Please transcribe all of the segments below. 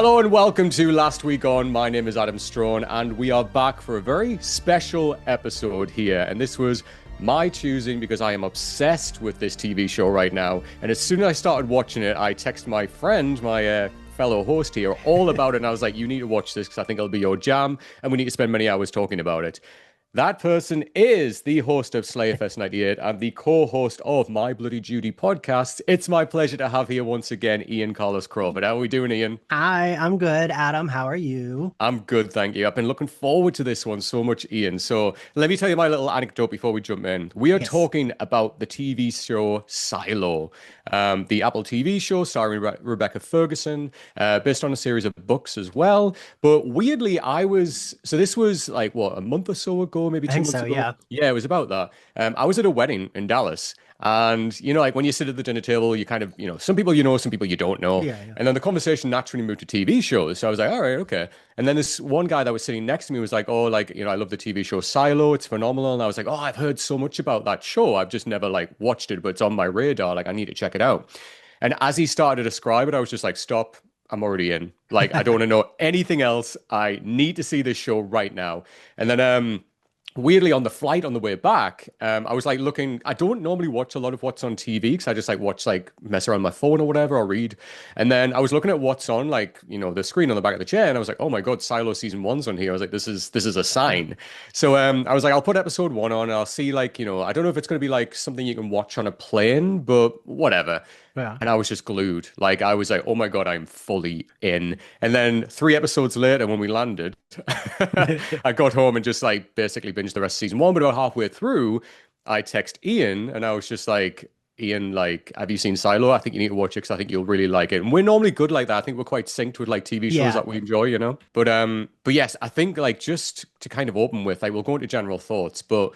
Hello and welcome to Last Week On. My name is Adam Strawn and we are back for a very special episode here. And this was my choosing because I am obsessed with this TV show right now. And as soon as I started watching it, I texted my friend, my fellow host here, all about it. And I was like, you need to watch this because I think it'll be your jam and we need to spend many hours talking about it. That person is the host of Slayerfest 98 and the co-host of My Bloody Judy podcast. It's my pleasure to have here once again, Ian Carlos Crawford. How are we doing, Ian? Hi, I'm good. Adam, how are you? I'm good, thank you. I've been looking forward to this one so much, Ian. So let me tell you my little anecdote before we jump in. We are Yes. talking about the TV show Silo, the Apple TV show starring Rebecca Ferguson, based on a series of books as well. But weirdly, this was like, what, a month or so ago, maybe I two think months so, ago? yeah. Yeah, it was about that. I was at a wedding in Dallas. And, like when you sit at the dinner table, you kind of, some people some people you don't know. Yeah, yeah. And then the conversation naturally moved to TV shows. So I was like, all right, okay. And then this one guy that was sitting next to me was like, oh, like, I love the TV show Silo. It's phenomenal. And I was like, oh, I've heard so much about that show. I've just never like watched it, but it's on my radar. Like, I need to check it out. And as he started to describe it, I was just like, stop. I'm already in. Like, I don't want to know anything else. I need to see this show right now. And then, weirdly on the flight on the way back, I was like looking. I don't normally watch a lot of what's on TV because I just like watch like mess around my phone or whatever or read. And then I was looking at what's on like the screen on the back of the chair, and I was like, oh my god, Silo season one's on here. I was like, this is a sign. So I was like, I'll put episode one on and I'll see like I don't know if it's gonna be like something you can watch on a plane, but whatever. Yeah. And I was just glued. Like I was like, oh my God, I'm fully in. And then 3 episodes later, when we landed, I got home and just like basically binged the rest of season one. But about halfway through, I text Ian and I was just like, Ian, like, have you seen Silo? I think you need to watch it because I think you'll really like it. And we're normally good like that. I think we're quite synced with like TV shows Yeah. that we enjoy. But yes, I think like just to kind of open with, like we'll go into general thoughts, but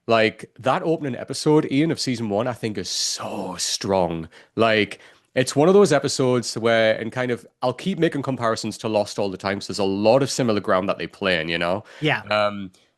like that opening episode, Ian, of season one, I think is so strong. Like it's one of those episodes where, and kind of, I'll keep making comparisons to Lost all the time. So there's a lot of similar ground that they play in. Yeah.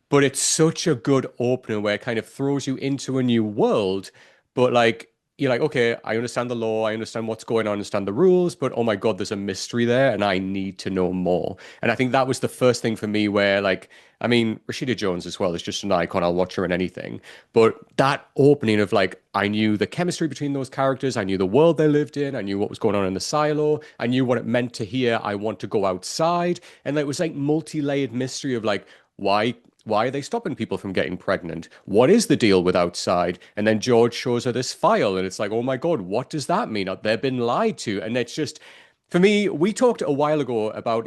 But it's such a good opener where it kind of throws you into a new world. But like, you're like, okay, I understand the law, I understand what's going on, I understand the rules, but oh my God, there's a mystery there and I need to know more. And I think that was the first thing for me where like, I mean, Rashida Jones as well is just an icon. I'll watch her in anything. But that opening of like, I knew the chemistry between those characters. I knew the world they lived in. I knew what was going on in the silo. I knew what it meant to hear, I want to go outside. And it was like multi-layered mystery of like, why are they stopping people from getting pregnant? What is the deal with outside? And then George shows her this file, and it's like, oh my God, what does that mean? They've been lied to. And it's just, for me, we talked a while ago about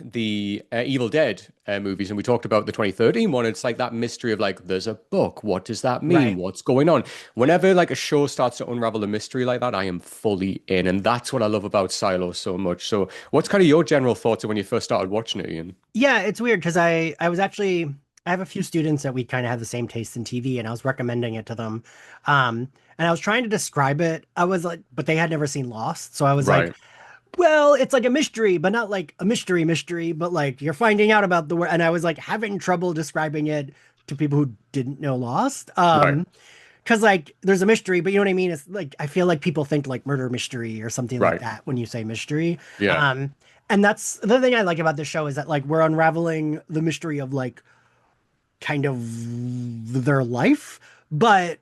the Evil Dead movies, and we talked about the 2013 one. It's like that mystery of like, there's a book. What does that mean? Right. What's going on? Whenever like a show starts to unravel a mystery like that, I am fully in. And that's what I love about Silo so much. So what's kind of your general thoughts of when you first started watching it, Ian? Yeah, it's weird because I was actually I have a few students that we kind of have the same taste in TV, and I was recommending it to them. And I was trying to describe it. I was like, but they had never seen Lost. So I was like, Right. well, it's like a mystery, but not like a mystery, but like you're finding out about the world. And I was like having trouble describing it to people who didn't know Lost. Right. Because like there's a mystery, but you know what I mean? It's like I feel like people think like murder mystery or something like Right. that when you say mystery. Yeah. And that's the thing I like about this show is that like we're unraveling the mystery of like kind of their life, but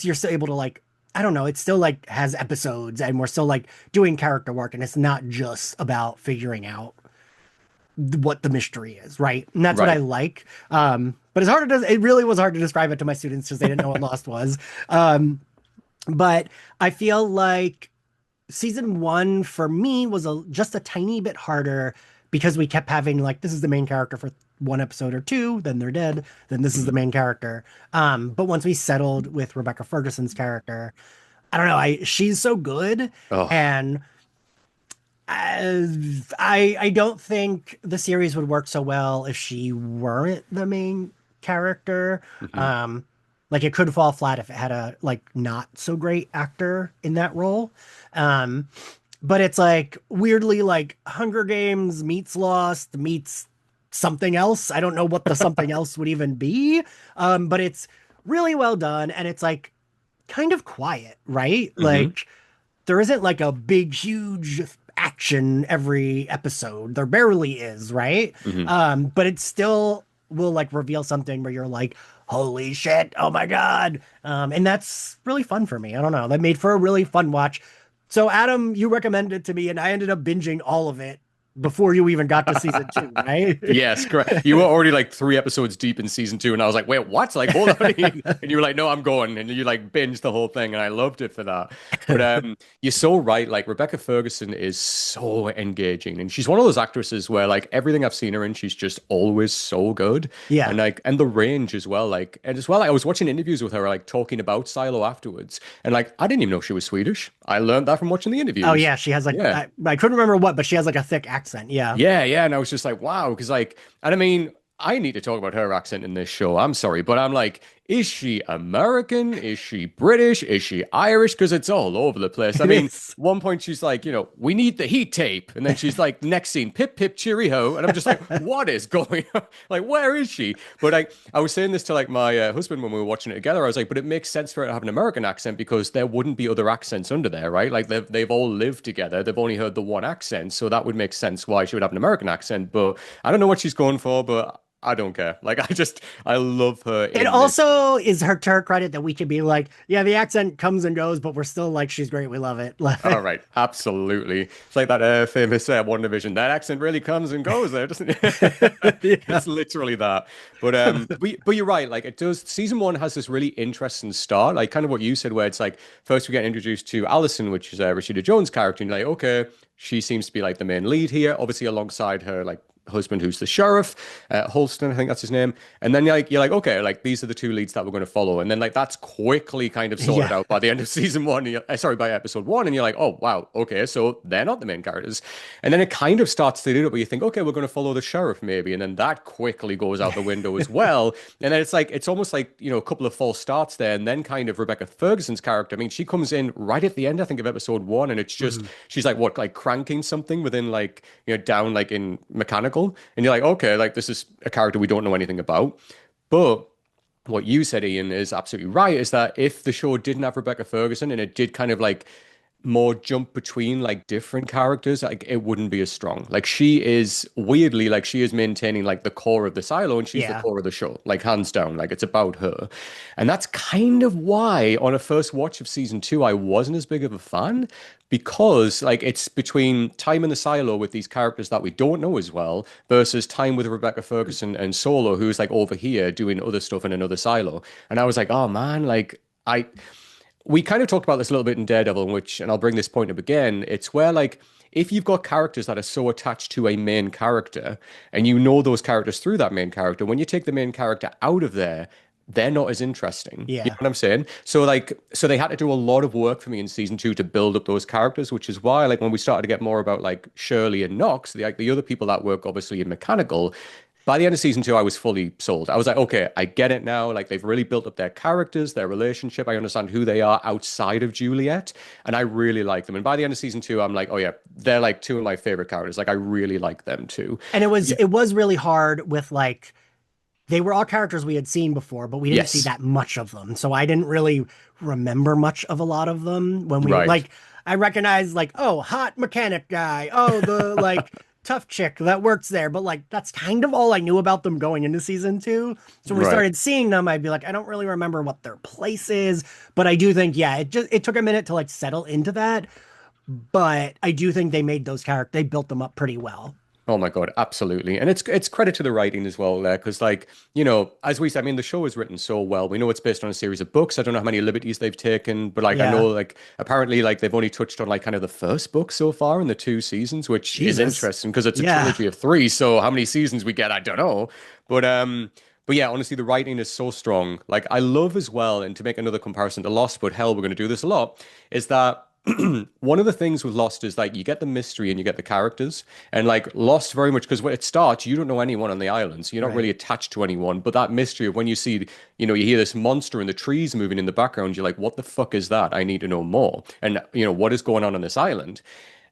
you're still able to like I don't know, it still like has episodes and we're still like doing character work and it's not just about figuring out what the mystery is, right? And that's what I Right. like. But it's hard to it really was hard to describe it to my students because they didn't know what Lost was. But I feel like season one for me was just a tiny bit harder because we kept having like this is the main character for one episode or two, then they're dead, then this is the Mhm. main character. But once we settled with Rebecca Ferguson's character, I don't know, she's so good, Oh. and I don't think the series would work so well if she weren't the main character. Mhm. Um, like it could fall flat if it had a like not so great actor in that role. Um, but it's like weirdly like Hunger Games meets Lost meets something else. I don't know what the something else would even be. But it's really well done and it's like kind of quiet, right? Mhm. Like there isn't like a big, huge action every episode. There barely is, right? Hmm. But it still will like reveal something where you're like, holy shit, oh my God. And that's really fun for me. I don't know. That made for a really fun watch. So Adam, you recommended it to me and I ended up binging all of it before you even got to season two, right? Yes, correct. You were already like 3 episodes deep in season 2, and I was like, "Wait, what?" Like, hold on, and you were like, "No, I'm going," and you like binged the whole thing, and I loved it for that. But you're so right. Like Rebecca Ferguson is so engaging, and she's one of those actresses where like everything I've seen her in, she's just always so good, Yeah. and like and the range as well. Like and as well, like, I was watching interviews with her, like talking about Silo afterwards, and like I didn't even know she was Swedish. I learned that from watching the Oh interviews. yeah, she has like Yeah. I couldn't remember what, but she has like a thick accent. Yeah. Yeah, yeah. And I was just like, wow, because like, and I mean, I need to talk about her accent in this show. I'm sorry, but I'm like, is she American? Is she British? Is she Irish? Because it's all over the place. I It mean, is. one point she's like, we need the heat tape. And then she's like, next scene, pip, pip, cheery ho. And I'm just like, what is going on? Like, where is she? But I was saying this to like my husband when we were watching it together. I was like, but it makes sense for her to have an American accent because there wouldn't be other accents under there, right? Like they've all lived together. They've only heard the one accent. So that would make sense why she would have an American accent. But I don't know what she's going for, but I don't care. Like I love her It in this. also is her to her credit that we can be like, yeah, the accent comes and goes, but we're still like, she's great. We love it. All right, absolutely. It's like that famous One Division. That accent really comes and goes there, doesn't it? Yeah. It's literally that. But you're right. Like it does. Season 1 has this really interesting start, like kind of what you said, where it's like first we get introduced to Allison, which is Rashida Jones' character, and you're like, okay, she seems to be like the main lead here, obviously alongside her like husband who's the sheriff, Holston, I think that's his name. And then you're like, okay, like these are the two leads that we're going to follow. And then like that's quickly kind of sorted Yeah. out by the end of season 1. Sorry, by episode 1, and you're like, oh wow, okay, so they're not the main characters. And then it kind of starts to do it, but you think, okay, we're going to follow the sheriff maybe, and then that quickly goes out the window as well. And then it's like it's almost like a couple of false starts there, and then kind of Rebecca Ferguson's character. I mean, she comes in right at the end, I think, of episode 1, and it's just Mhm. she's like what, like cranking something within like down like in mechanical, and you're like, okay, like this is a character we don't know anything about. But what you said, Ian, is absolutely right, is that if the show didn't have Rebecca Ferguson and it did kind of like more jump between like different characters, like it wouldn't be as strong. Like she is weirdly like she is maintaining like the core of the silo, and she's the Yeah. core of the show, like hands down. Like it's about her. And that's kind of why on a first watch of season 2, I wasn't as big of a fan because like it's between time in the silo with these characters that we don't know as well versus time with Rebecca Ferguson and Solo, who's like over here doing other stuff in another silo. And I was like, oh man, like I we kind of talked about this a little bit in Daredevil, in which, and I'll bring this point up again, it's where like if you've got characters that are so attached to a main character and you know those characters through that main character, when you take the main character out of there, they're not as interesting. You know Yeah. what I'm saying? So like, so they had to do a lot of work for me in season 2 to build up those characters, which is why like when we started to get more about like Shirley and Knox, the other people that work obviously in mechanical, by the end of season 2, I was fully sold. I was like, okay, I get it now. Like they've really built up their characters, their relationship. I understand who they are outside of Juliet, and I really like them. And by the end of season 2, I'm like, oh yeah, they're like two of my favorite characters. Like I really like them too. And Yeah. it was really hard with like they were all characters we had seen before, but we didn't see Yes. that much of them. So I didn't really remember much of a lot of them when we Right. like I recognized like, oh, hot mechanic guy. Oh, the like tough chick that works there. But like that's kind of all I knew about them going into season two. So when we Right. started seeing them, I'd be like, I don't really remember what their place is. But I do think, yeah, it took a minute to like settle into that. But I do think they made those characters, they built them up pretty well. Oh my God, absolutely. And it's credit to the writing as well there, because like, as we said, I mean, the show is written so well. We know it's based on a series of books. I don't know how many liberties they've taken, but like I Yeah. know like apparently like they've only touched on like kind of the first book so far in the 2 seasons, which is Jesus. interesting because it's a Yeah. trilogy of 3. So how many seasons we get, I don't know. But yeah, honestly, the writing is so strong. Like I love as well, and to make another comparison to Lost, but hell, we're going to do this a lot, is that one of the things with Lost is like you get the mystery and you get the characters, and like Lost very much because when it starts, you don't know anyone on the island, so you're not Right. really attached to anyone. But that mystery of when you see, you hear this monster in the trees moving in the background, you're like, what the fuck is that? I need to know more. And what is going on this island?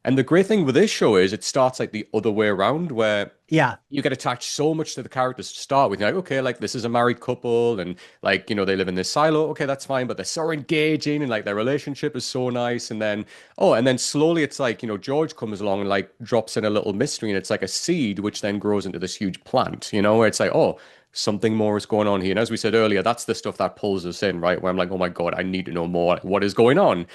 And the great thing with this show is it starts like the other way around, where Yeah. you get attached so much to the characters to start with. You're like, okay, like this is a married couple, and like, they live in this silo. Okay, that's fine, but they're so engaging, and like their relationship is so nice. And then, oh, and then slowly it's like, George comes along and like drops in a little mystery, and it's like a seed, which then grows into this huge plant, where it's like, oh, something more is going on here. And as we said earlier, that's the stuff that pulls us in, right? Where I'm like, oh my God, I need to know more. Like, what is going on?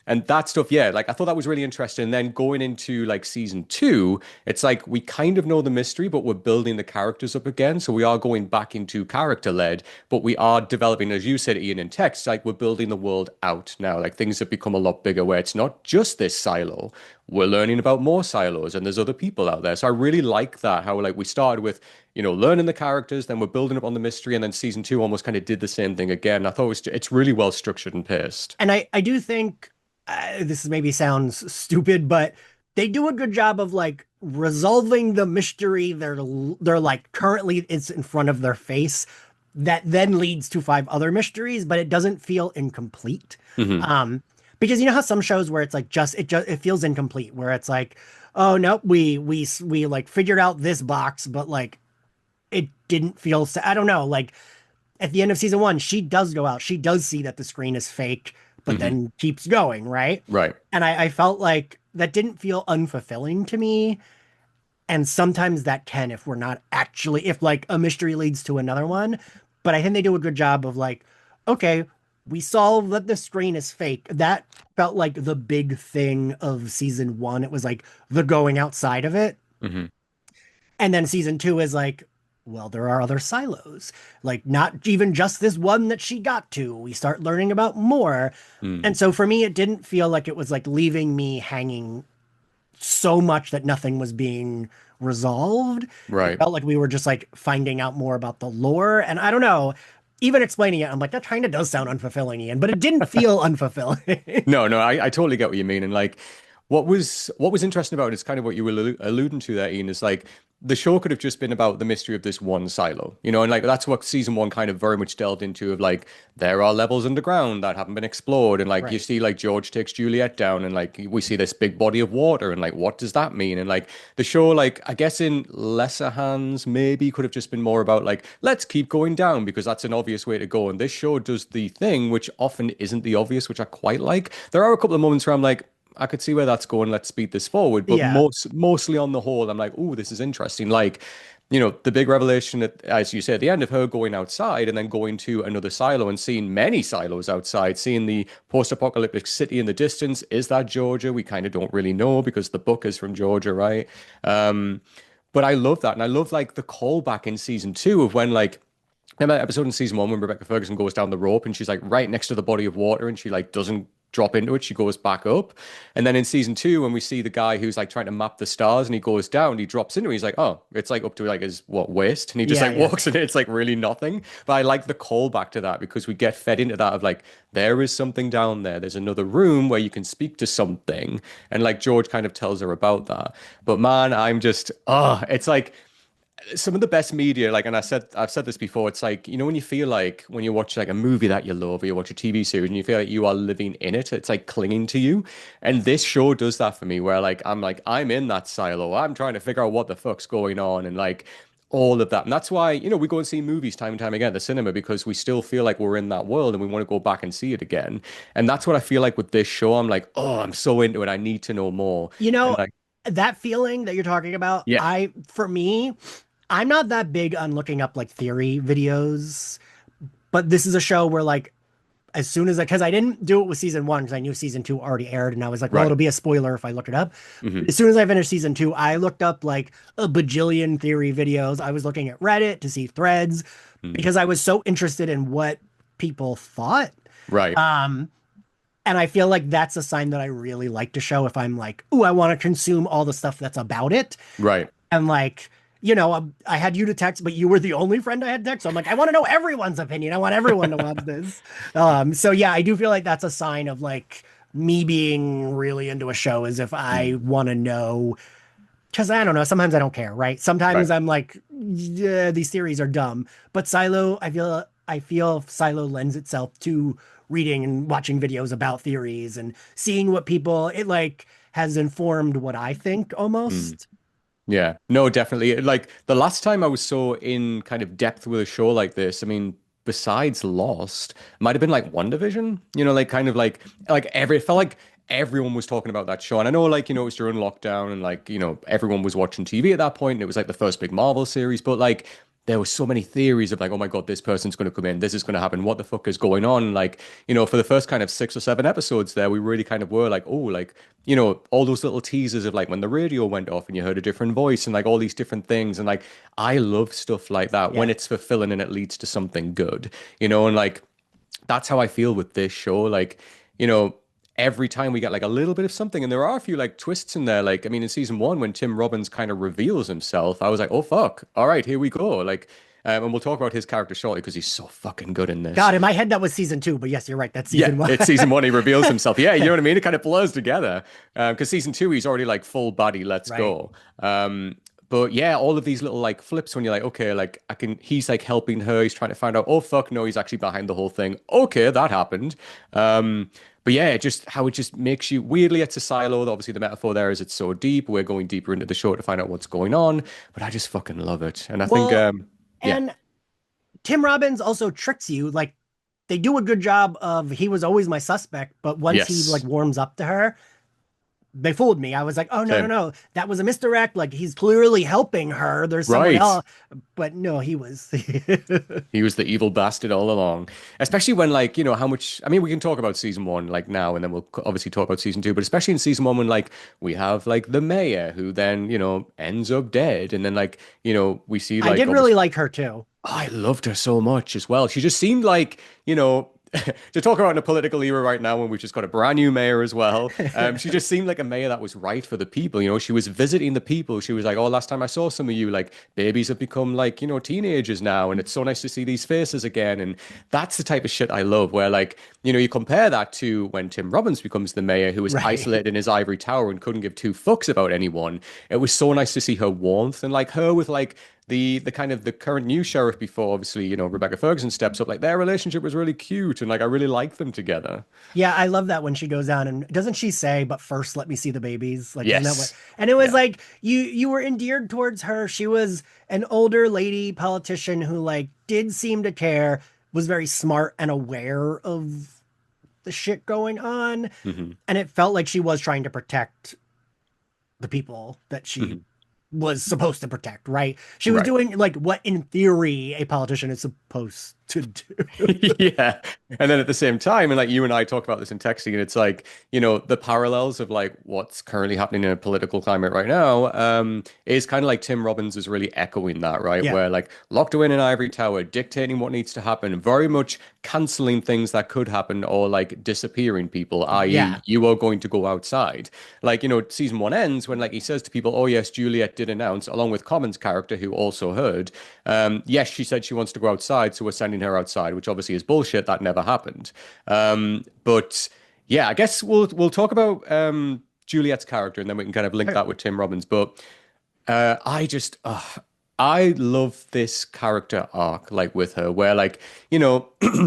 And that stuff, yeah, like I thought that was really interesting. And then going into like season two, it's like we kind of know the mystery, but we're building the characters up again. So we are going back into character led, but we are developing, as you said, Ian, in text, like we're building the world out now. Like things have become a lot bigger where it's not just this silo. We're learning about more silos and there's other people out there. So I really like that, how like we started with, learning the characters, then we're building up on the mystery, and then season two almost kind of did the same thing again. I thought it's really well structured and paced. And I do think this maybe sounds stupid, but they do a good job of like resolving the mystery. They're like currently it's in front of their face that then leads to five other mysteries, but it doesn't feel incomplete. Hmm. Because you know how some shows where it's like just it feels incomplete, where it's like, oh no, we like figured out this box, but like it didn't feel. I don't know, like at the end of season one, she does go out. She does see that the screen is fake, but Hmm. then keeps going, right? Right. And I felt like that didn't feel unfulfilling to me. And sometimes that can if we're not actually, if like a mystery leads to another one. But I think they do a good job of like, okay, we solved that the screen is fake. That felt like the big thing of season one. It was like the going outside of it. Hmm. And then season two is like, well, there are other silos, like not even just this one that she got to. We start learning about more. Mm. And so for me, it didn't feel like it was like leaving me hanging so much that nothing was being resolved. It Right. felt like we were just like finding out more about the lore. And I don't know, even explaining it, I'm like, that kind of does sound unfulfilling, Ian, but it didn't feel unfulfilling. No, no, I totally get what you mean. And like what was interesting about it is kind of what you were alluding to there, Ian, is like the show could have just been about the mystery of this one silo, and like that's what season one kind of very much delved into of like there are levels underground that haven't been explored. And like you Right. see like George takes Juliet down and like we see this big body of water and like what does that mean? And like the show, like I guess in lesser hands, maybe could have just been more about like, let's keep going down because that's an obvious way to go. And this show does the thing which often isn't the obvious, which I quite like. There are a couple of moments where I'm like, I could see where that's going. Let's speed this forward. But Yeah. mostly on the whole, I'm like, oh, this is interesting. Like, the big revelation, as you say, at the end of her going outside and then going to another silo and seeing many silos outside, seeing the post-apocalyptic city in the distance. Is that Georgia? We kind of don't really know because the book is from Georgia, right? Um, but I love that. And I love like the callback in season two of when like remember that episode in season one when Rebecca Ferguson goes down the rope and she's like right next to the body of water and she like doesn't drop into it, she goes back up. And then in season two, when we see the guy who's like trying to map the stars and he goes down, he drops into it, he's like, oh, it's like up to like his waist, and he just Yeah. like Yeah. walks in it. It's like really nothing. But I like the callback to that because we get fed into that of like there is something down there. There's another room where you can speak to something, and like George kind of tells her about that. But man, I'm just it's like some of the best media, like, and I've said this before, it's like, when you feel like when you watch like a movie that you love or you watch a TV series and you feel like you are living in it, it's like clinging to you. And this show does that for me, where like, I'm in that silo. I'm trying to figure out what the fuck's going on and like all of that. And that's why, we go and see movies time and time again at the cinema because we still feel like we're in that world and we want to go back and see it again. And that's what I feel like with this show. I'm like, oh, I'm so into it. I need to know more. You And know, like, that feeling that you're talking about, yeah, for me, I'm not that big on looking up like theory videos, but this is a show where like as soon as because I didn't do it with season one because I knew season two already aired and I was like, well, right. it'll be a spoiler if I look it up. Hmm. As soon as I finished season two, I looked up like a bajillion theory videos. I was looking at Reddit to see threads because I was so interested in what people thought. Right. Um, and I feel like that's a sign that I really like to show if I'm like, ooh, I want to consume all the stuff that's about it. Right. And like, I had you to text, but you were the only friend I had text. So I'm like, I want to know everyone's opinion. I want everyone to watch this. So yeah, I do feel like that's a sign of like me being really into a show is if I Mm. want to know, because I don't know, sometimes I don't care, right? Sometimes Right. I'm like, yeah, these theories are dumb. But Silo, I feel Silo lends itself to reading and watching videos about theories and seeing what people it like has informed what I think Mm. almost. Yeah, no, definitely. Like the last time I was so in kind of depth with a show like this, I mean, besides Lost, might have been like WandaVision, like kind of it felt like everyone was talking about that show. And I know like, it was during lockdown and like, everyone was watching TV at that point and it was like the first big Marvel series, but like there were so many theories of like, oh my God, this person's going to come in, this is going to happen, what the fuck is going on? Like, for the first kind of 6 or 7 episodes there, we really kind of were like, oh, like, all those little teasers of like when the radio went off and you heard a different voice and like all these different things. And like, I love stuff like that when Yeah. it's fulfilling and it leads to something good, and like, that's how I feel with this show. Like, you know, every time we get like a little bit of something, and there are a few like twists in there. Like, I mean, in season one, when Tim Robbins kind of reveals himself, I was like, oh fuck, all right, here we go. Like, and we'll talk about his character shortly because he's so fucking good in this. God, in my head that was season two, but yes, you're right. That's Yeah, season one. it's season one. He reveals himself. Yeah, you know what I mean? It kind of blurs together. Because season two, he's already like full body, let's Right. go. But yeah, all of these little like flips when you're like, okay, like he's like helping her. He's trying to find out, oh fuck, no, he's actually behind the whole thing. Okay, that happened. But yeah, just how it just makes you weirdly, it's a silo. Obviously, the metaphor there is it's so deep. We're going deeper into the show to find out what's going on. But I just fucking love it. And I think, Well, yeah, and Tim Robbins also tricks you. Like they do a good job of he was always my suspect, but once he like yes, warms up to her, they fooled me. I was like, oh no, no, same. no. That was a misdirect. Like he's clearly helping her. There's someone Right. else. But no, he was. He was the evil bastard all along. Especially when, like, how much. I mean, we can talk about season one, like, now, and then we'll obviously talk about season two, but especially in season one, when, like, we have, like, the mayor who then, ends up dead. And then, like, we see, I like, did really obviously, like her too. I loved her so much as well. She just seemed like, to talk about in a political era right now when we've just got a brand new mayor as well. She just seemed like a mayor that was right for the people. She was visiting the people. She was like, oh, last time I saw some of you, like babies have become like, teenagers now. And it's so nice to see these faces again. And that's the type of shit I love where like, you compare that to when Tim Robbins becomes the mayor who was Right. isolated in his ivory tower and couldn't give two fucks about anyone. It was so nice to see her warmth and like her with like the kind of the current new sheriff before obviously Rebecca Ferguson steps up, like their relationship was really cute and like I really liked them together. Yeah, I love that when she goes down and doesn't she say, but first let me see the babies? Like, isn't that what? Yes. And it was Yeah. like you were endeared towards her. She was an older lady politician who like did seem to care, was very smart and aware of the shit going on. Hmm. And it felt like she was trying to protect the people that she Hmm. was supposed to protect, right? She was Right. doing like what in theory a politician is supposed to do. Yeah. And then at the same time, and like you and I talk about this in texting, and it's like, the parallels of like what's currently happening in a political climate right now, is kind of like Tim Robbins is really echoing that, right? Yeah. Where like locked away in an ivory tower, dictating what needs to happen, very much canceling things that could happen or like disappearing people, Yeah. i.e., you are going to go outside. Like, season one ends when like he says to people, oh yes, Juliet did announce, along with Common's character who also heard, yes, she said she wants to go outside, so we're sending her outside, which obviously is bullshit. That never happened. But yeah, I guess we'll talk about Juliet's character, and then we can kind of link that with Tim Robbins. But I just, I love this character arc, like with her, where like,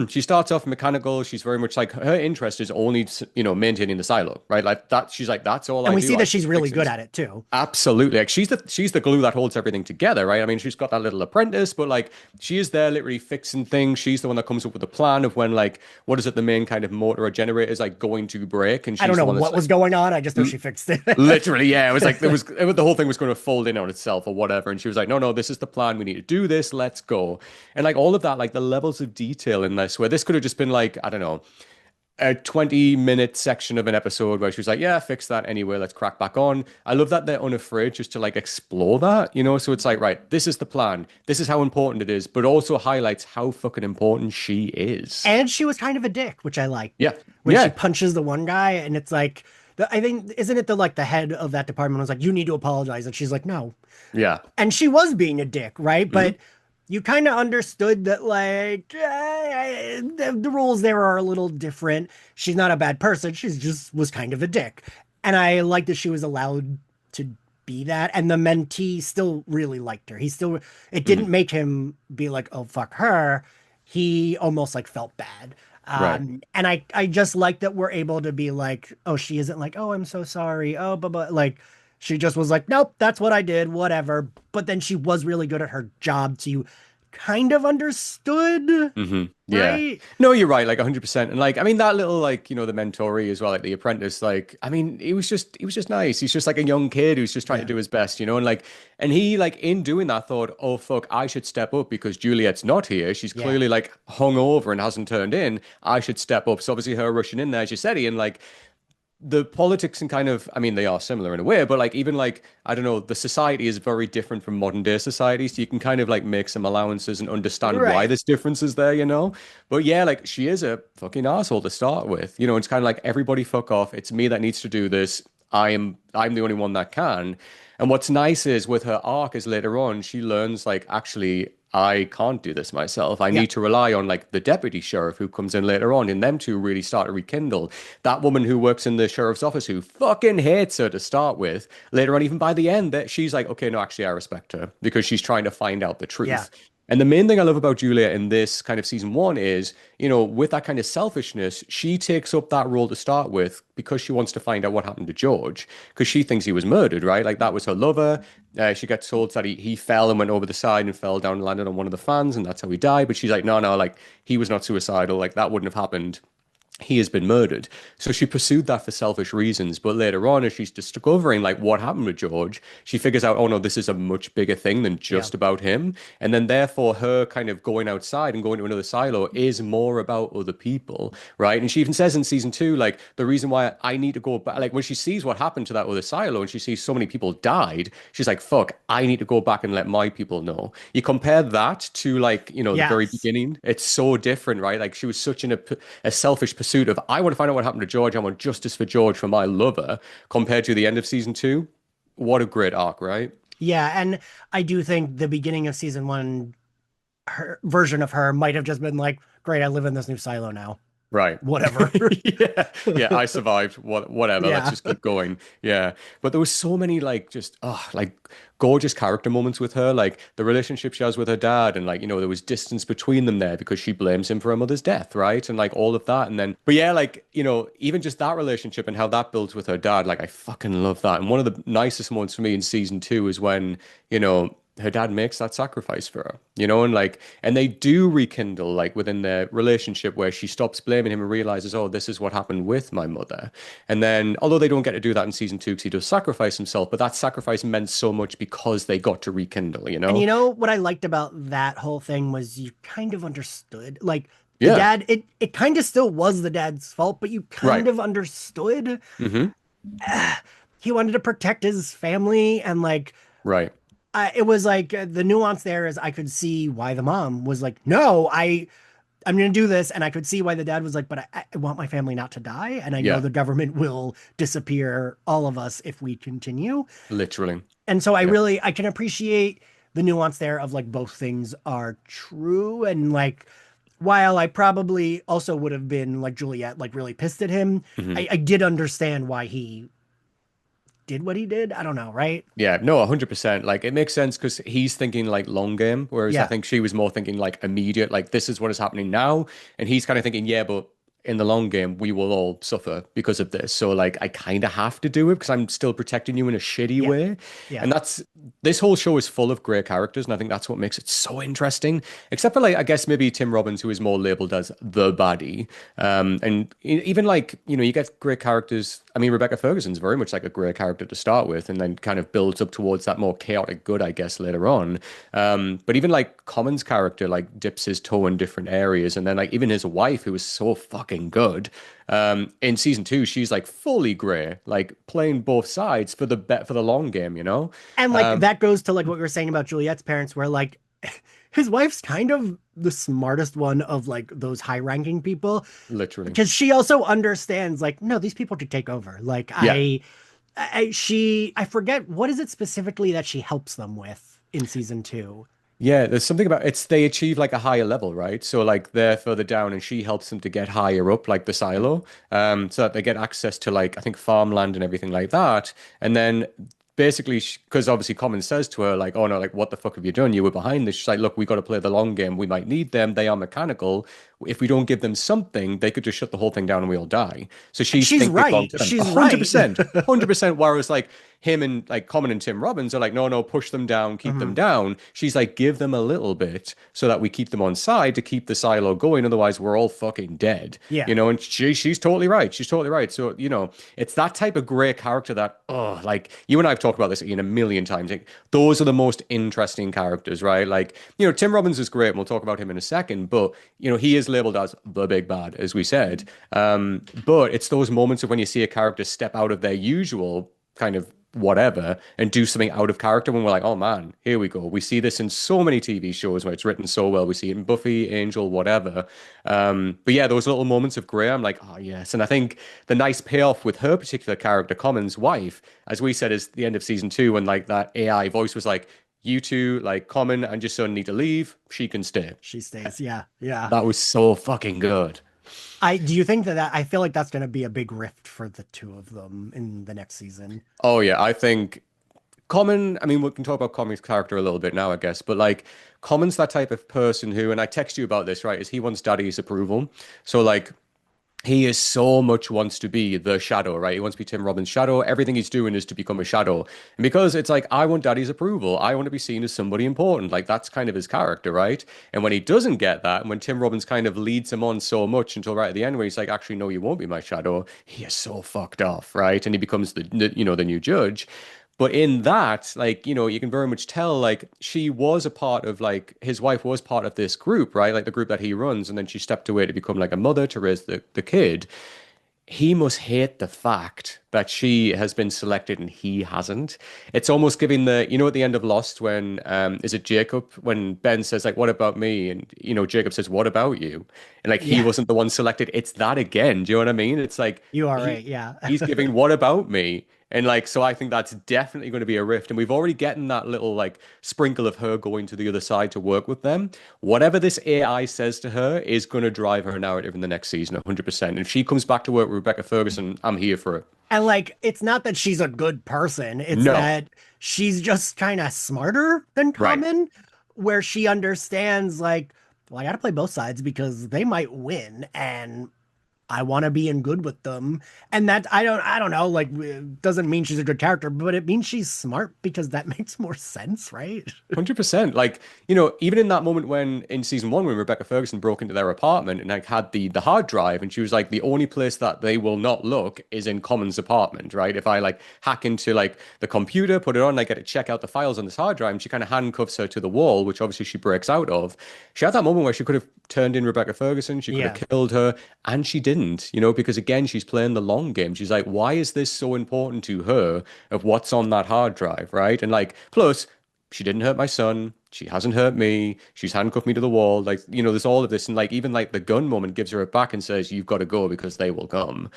she starts off mechanical. She's very much like her interest is only, maintaining the silo, right? Like that. She's like, that's all And I we do. see I that she's keep really fixing good this. at it too. Absolutely. Like she's the glue that holds everything together, right? I mean, she's got that little apprentice, but like she is there literally fixing things. She's the one that comes up with a plan of when like what is it, the main kind of motor or generator is like going to break, and I don't she's know the one that's what like was going on. I just know she fixed it. literally, yeah. It was like the whole thing was going to fold in on itself or whatever. And she was like, no, no, this is the plan. We need to do this. Let's go. And like all of that, like the levels of detail in this, where this could have just been like, I don't know, a 20-minute section of an episode where she was like, yeah, fix that anyway, let's crack back on. I love that they're unafraid just to like explore that, so it's like, right, this is the plan, this is how important it is, but also highlights how fucking important she is. And she was kind of a dick, which I liked. Yeah. When she Yeah. punches the one guy and it's like I think isn't it the like the head of that department was like, you need to apologize. And she's like, no. Yeah. And she was being a dick, right? Hmm. But you kind of understood that like the rules there are a little different. She's not a bad person. She's just was kind of a dick. And I like that she was allowed to be that. And the mentee still really liked her. He still, it didn't Hmm. make him be like, oh, fuck her. He almost like felt bad. Right. And I just like that we're able to be like, oh, she isn't like, oh, I'm so sorry. Oh, but like she just was like, nope, that's what I did, whatever. But then she was really good at her job, so you kind of understood, Yeah. right? No, you're right, like 100%. And like, I mean, that little like, the mentoree as well, like the apprentice, like, I mean, he was just nice. He's just like a young kid who's just trying to Yeah. do his best, and like, and he like in doing that thought, oh fuck, I should step up because Juliet's not here. She's Yeah. clearly like hung over and hasn't turned in. I should step up. So obviously her rushing in there, as you said, Ian, like the politics and kind of, I mean, they are similar in a way, but like even like, I don't know, the society is very different from modern day society. So you can kind of like make some allowances and understand why Right. this difference is there. But yeah, like she is a fucking asshole to start with. It's kind of like everybody fuck off. It's me that needs to do this. I'm the only one that can. And what's nice is with her arc is later on, she learns like actually I can't do this myself. I Yeah. need to rely on like the deputy sheriff who comes in later on, and them two really start to rekindle. That woman who works in the sheriff's office who fucking hates her to start with, later on, even by the end, that she's like, okay, no, actually, I respect her because she's trying to find out the Yeah. truth. And the main thing I love about Julia in this kind of season one is, with that kind of selfishness, she takes up that role to start with because she wants to find out what happened to George, because she thinks he was murdered, right? Like that was her lover. She gets told that he fell and went over the side and fell down and landed on one of the fans, and that's how he died. But she's like, no, no, like he was not suicidal. Like that wouldn't have happened. He has been murdered. So she pursued that for selfish reasons. But later on, as she's discovering like what happened to George, she figures out, oh no, this is a much bigger thing than Yeah. just about him. And then therefore her kind of going outside and going to another silo is more about other people, right? And she even says in season two, like the reason why I need to go back, like when she sees what happened to that other silo and she sees so many people died, she's like, fuck, I need to go back and let my people know. You compare that to like, the very Yes. beginning, it's so different, right? Like she was such a selfish pursuit of I want to find out what happened to George. I want justice for George for my lover, compared to the end of season two. What a great arc, right? Yeah. And I do think the beginning of season one, her version of her might have just been like, great, I live in this new silo now. Right. Whatever. Yeah. Yeah, I survived. Whatever. Let's Yeah. just keep going. Yeah. But there was so many like just like gorgeous character moments with her, like the relationship she has with her dad, and like, there was distance between them there because she blames him for her mother's death, right? And like all of that. And then but yeah, like, even just that relationship and how that builds with her dad, like I fucking love that. And one of the nicest moments for me in season two is when, her dad makes that sacrifice for her, and like, and they do rekindle like within their relationship where she stops blaming him and realizes, oh, this is what happened with my mother. And then, although they don't get to do that in season two because he does sacrifice himself, but that sacrifice meant so much because they got to rekindle, you And know? you know what I liked about that whole thing was you kind of understood. Like the Yeah. dad, it kind of still was the dad's fault, but you kind Right. of understood. Hmm. He wanted to protect his family and like Right. it was like the nuance there is I could see why the mom was like, no, I'm going to do this. And I could see why the dad was like, but I want my family not to die. And I know Yeah. the government will disappear all of us if we continue. Literally. And so Yeah. I can appreciate the nuance there of like both things are true. And like, while I probably also would have been like Juliet, like really pissed at him, Hmm. I did understand why he did what he did. I don't know, right? Yeah, no, 100%. Like it makes sense because he's thinking like long game, whereas I Yeah. think she was more thinking like immediate, like this is what is happening now. And he's kind of thinking, yeah, but in the long game, we will all suffer because of this. So like I kind of have to do it because I'm still protecting you in a shitty Yeah. way. Yeah. And this whole show is full of great characters, and I think that's what makes it so interesting. Except for like I guess maybe Tim Robbins, who is more labeled as the baddie. And even like, you get great characters. I mean, Rebecca Ferguson's very much like a great character to start with, and then kind of builds up towards that more chaotic good, I guess, later on. But even like Common's character like dips his toe in different areas, and then like even his wife, who is so fucking good. In season two, she's like fully grey, like playing both sides for the bet for the long game. And like Um, that goes to like what we were saying about Juliet's parents, where like his wife's kind of the smartest one of like those high ranking people literally. because she also understands like, no, these people could take over. Like Yeah. I forget what is it specifically that she helps them with in season two. Yeah, there's something about it's they achieve like a higher level, right? So like they're further down and she helps them to get higher up, like the silo, so that they get access to like I think farmland and everything like that. And then basically, because obviously Common says to her, like, oh no, like, what the fuck have you done? You were behind this. She's like, look, we got to play the long game. We might need them. They are mechanical. If we don't give them something, they could just shut the whole thing down and we all die. So And she's she's thinking long right. term, She's right. 100%, 100%. Whereas like him and like Common and Tim Robbins are like, no, no, push them down, keep them Mhm. down. She's like, give them a little bit so that we keep them on side to keep the silo going. Otherwise, we're all fucking dead. Yeah. And she's totally right. She's totally right. So, it's that type of great character that, oh, like you and I have talked about this, a million times. Like, those are the most interesting characters, right? Like, Tim Robbins is great, and we'll talk about him in a second, but, he is labeled as the big bad, as we said. But it's those moments of when you see a character step out of their usual kind of whatever and do something out of character when we're like, oh man, here we go. We see this in so many TV shows where it's written so well. We see it in Buffy, Angel, whatever. But yeah, those little moments of Grey, I'm like, oh yes. And I think the nice payoff with her particular character, Common's wife, as we said, is the end of season 2 when like that AI voice was like, you two, like Common and your son need to leave. She can stay. She stays. Yeah. Yeah. That was so fucking good. I do you think that I feel like that's going to be a big rift for the two of them in the next season? Oh yeah, I think Common, I mean, we can talk about Common's character a little bit now, I guess, but like Common's that type of person who, and I text you about this, right, is he wants daddy's approval. So like he is so much wants to be the shadow, right? He wants to be Tim Robbins' shadow. Everything he's doing is to become a shadow. And because it's like, I want daddy's approval. I want to be seen as somebody important. Like that's kind of his character, right? And when he doesn't get that, and when Tim Robbins kind of leads him on so much until right at the end where he's like, actually, no, you won't be my shadow, he is so fucked off, right? And he becomes the new judge. But in that, like, you can very much tell, like, she was a part of, like, his wife was part of this group, right? Like the group that he runs. And then she stepped away to become like a mother to raise the kid. He must hate the fact that she has been selected and he hasn't. It's almost giving at the end of Lost when, is it Jacob? When Ben says, like, what about me? And, Jacob says, what about you? And like, he Yeah, wasn't the one selected. It's that again. Do you know what I mean? It's like, you are right. Yeah. he's giving what about me? And like, so I think that's definitely going to be a rift. And we've already gotten that little like sprinkle of her going to the other side to work with them. Whatever this AI says to her is going to drive her narrative in the next season 100%. And if she comes back to work with Rebecca Ferguson, I'm here for it. And like, it's not that she's a good person, it's No. that she's just kind of smarter than Right. Common, where she understands, like, well, I got to play both sides because they might win. And I want to be in good with them. And that I don't know, like it doesn't mean she's a good character, but it means she's smart because that makes more sense, right? 100%. Like, even in that moment when in season 1 when Rebecca Ferguson broke into their apartment and like had the hard drive and she was like the only place that they will not look is in Common's apartment, right? If I like hack into like the computer, put it on, I get to check out the files on this hard drive and she kind of handcuffs her to the wall, which obviously she breaks out of. She had that moment where she could have turned in Rebecca Ferguson, she could Yeah. have killed her, and she didn't, because again, she's playing the long game. She's like, why is this so important to her of what's on that hard drive, right? And like, plus, she didn't hurt my son. She hasn't hurt me. She's handcuffed me to the wall. Like, there's all of this. And like, even like the gun moment gives her it back and says, you've got to go because they will come.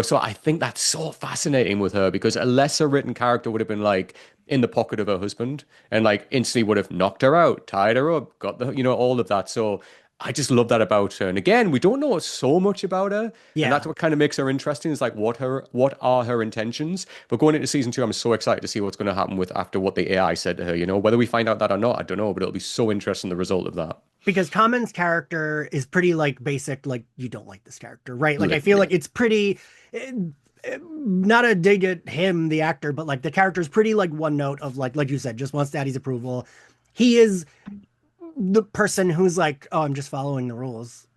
So I think that's so fascinating with her because a lesser written character would have been like in the pocket of her husband and like instantly would have knocked her out, tied her up, got the, all of that. So I just love that about her. And again, we don't know so much about her. And that's Yeah. what kind of makes her interesting is like what are her intentions. But going into season 2, I'm so excited to see what's going to happen with after what the AI said to her. Whether we find out that or not, I don't know, but it'll be so interesting the result of that. Because Common's character is pretty like basic, like you don't like this character, right? Like I feel Literally. like it's pretty not a dig at him, the actor, but like the character is pretty like one note of like you said, just wants daddy's approval. He is the person who's like, oh, I'm just following the rules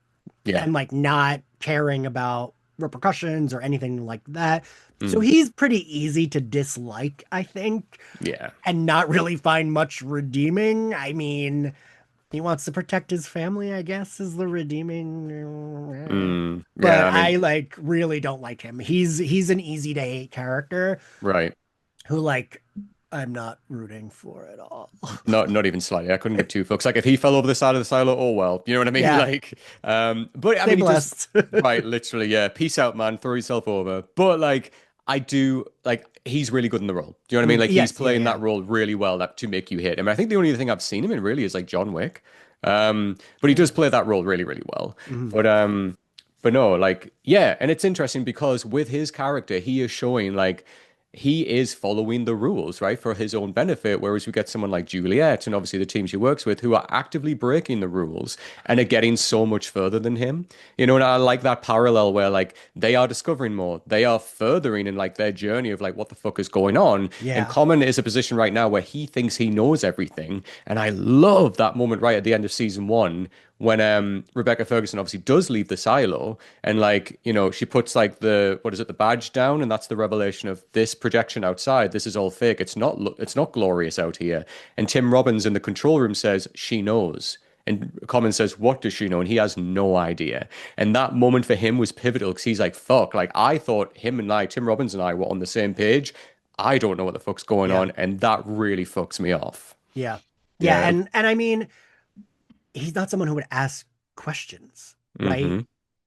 Yeah. and like not caring about repercussions or anything like that. So Mm. he's pretty easy to dislike, I think, Yeah. and not really find much redeeming. I mean, he wants to protect his family, I guess, is the redeeming. Mm. But Yeah. I I mean, like really don't like him. He's an easy to hate character right. who like I'm not rooting for at all. Not even slightly. I couldn't give two fucks. Like if he fell over the side of the silo, oh well. You know what I mean? Yeah, Like, but I stay mean, he does blessed. right, literally, yeah. Peace out, man. Throw yourself over. But like, I do like he's really good in the role. Do you know what I mean? Like he's Yes, yeah, playing yeah. that role really well that to make you hate him. I think the only thing I've seen him in really is like John Wick. But he does play that role really, really well. Mhm. But no, like, yeah, and it's interesting because with his character, he is showing like he is following the rules, right, for his own benefit. Whereas we get someone like Juliet and obviously the team she works with who are actively breaking the rules and are getting so much further than him. And I like that parallel where like they are discovering more, they are furthering in like their journey of like what the fuck is going on. And Yeah. Common is a position right now where he thinks he knows everything. And I love that moment right at the end of season one when Rebecca Ferguson obviously does leave the silo and like she puts like the what is it, the badge down, and that's the revelation of this projection outside, this is all fake, it's not glorious out here. And Tim Robbins in the control room says she knows, and Common says what does she know, and he has no idea. And that moment for him was pivotal because he's like fuck, like I thought him and I, Tim Robbins and I, were on the same page. I don't know what the fuck's going Yeah. on, and that really fucks me off. Yeah. Yeah. Yeah. And I mean, he's not someone who would ask questions, right? Mm-hmm.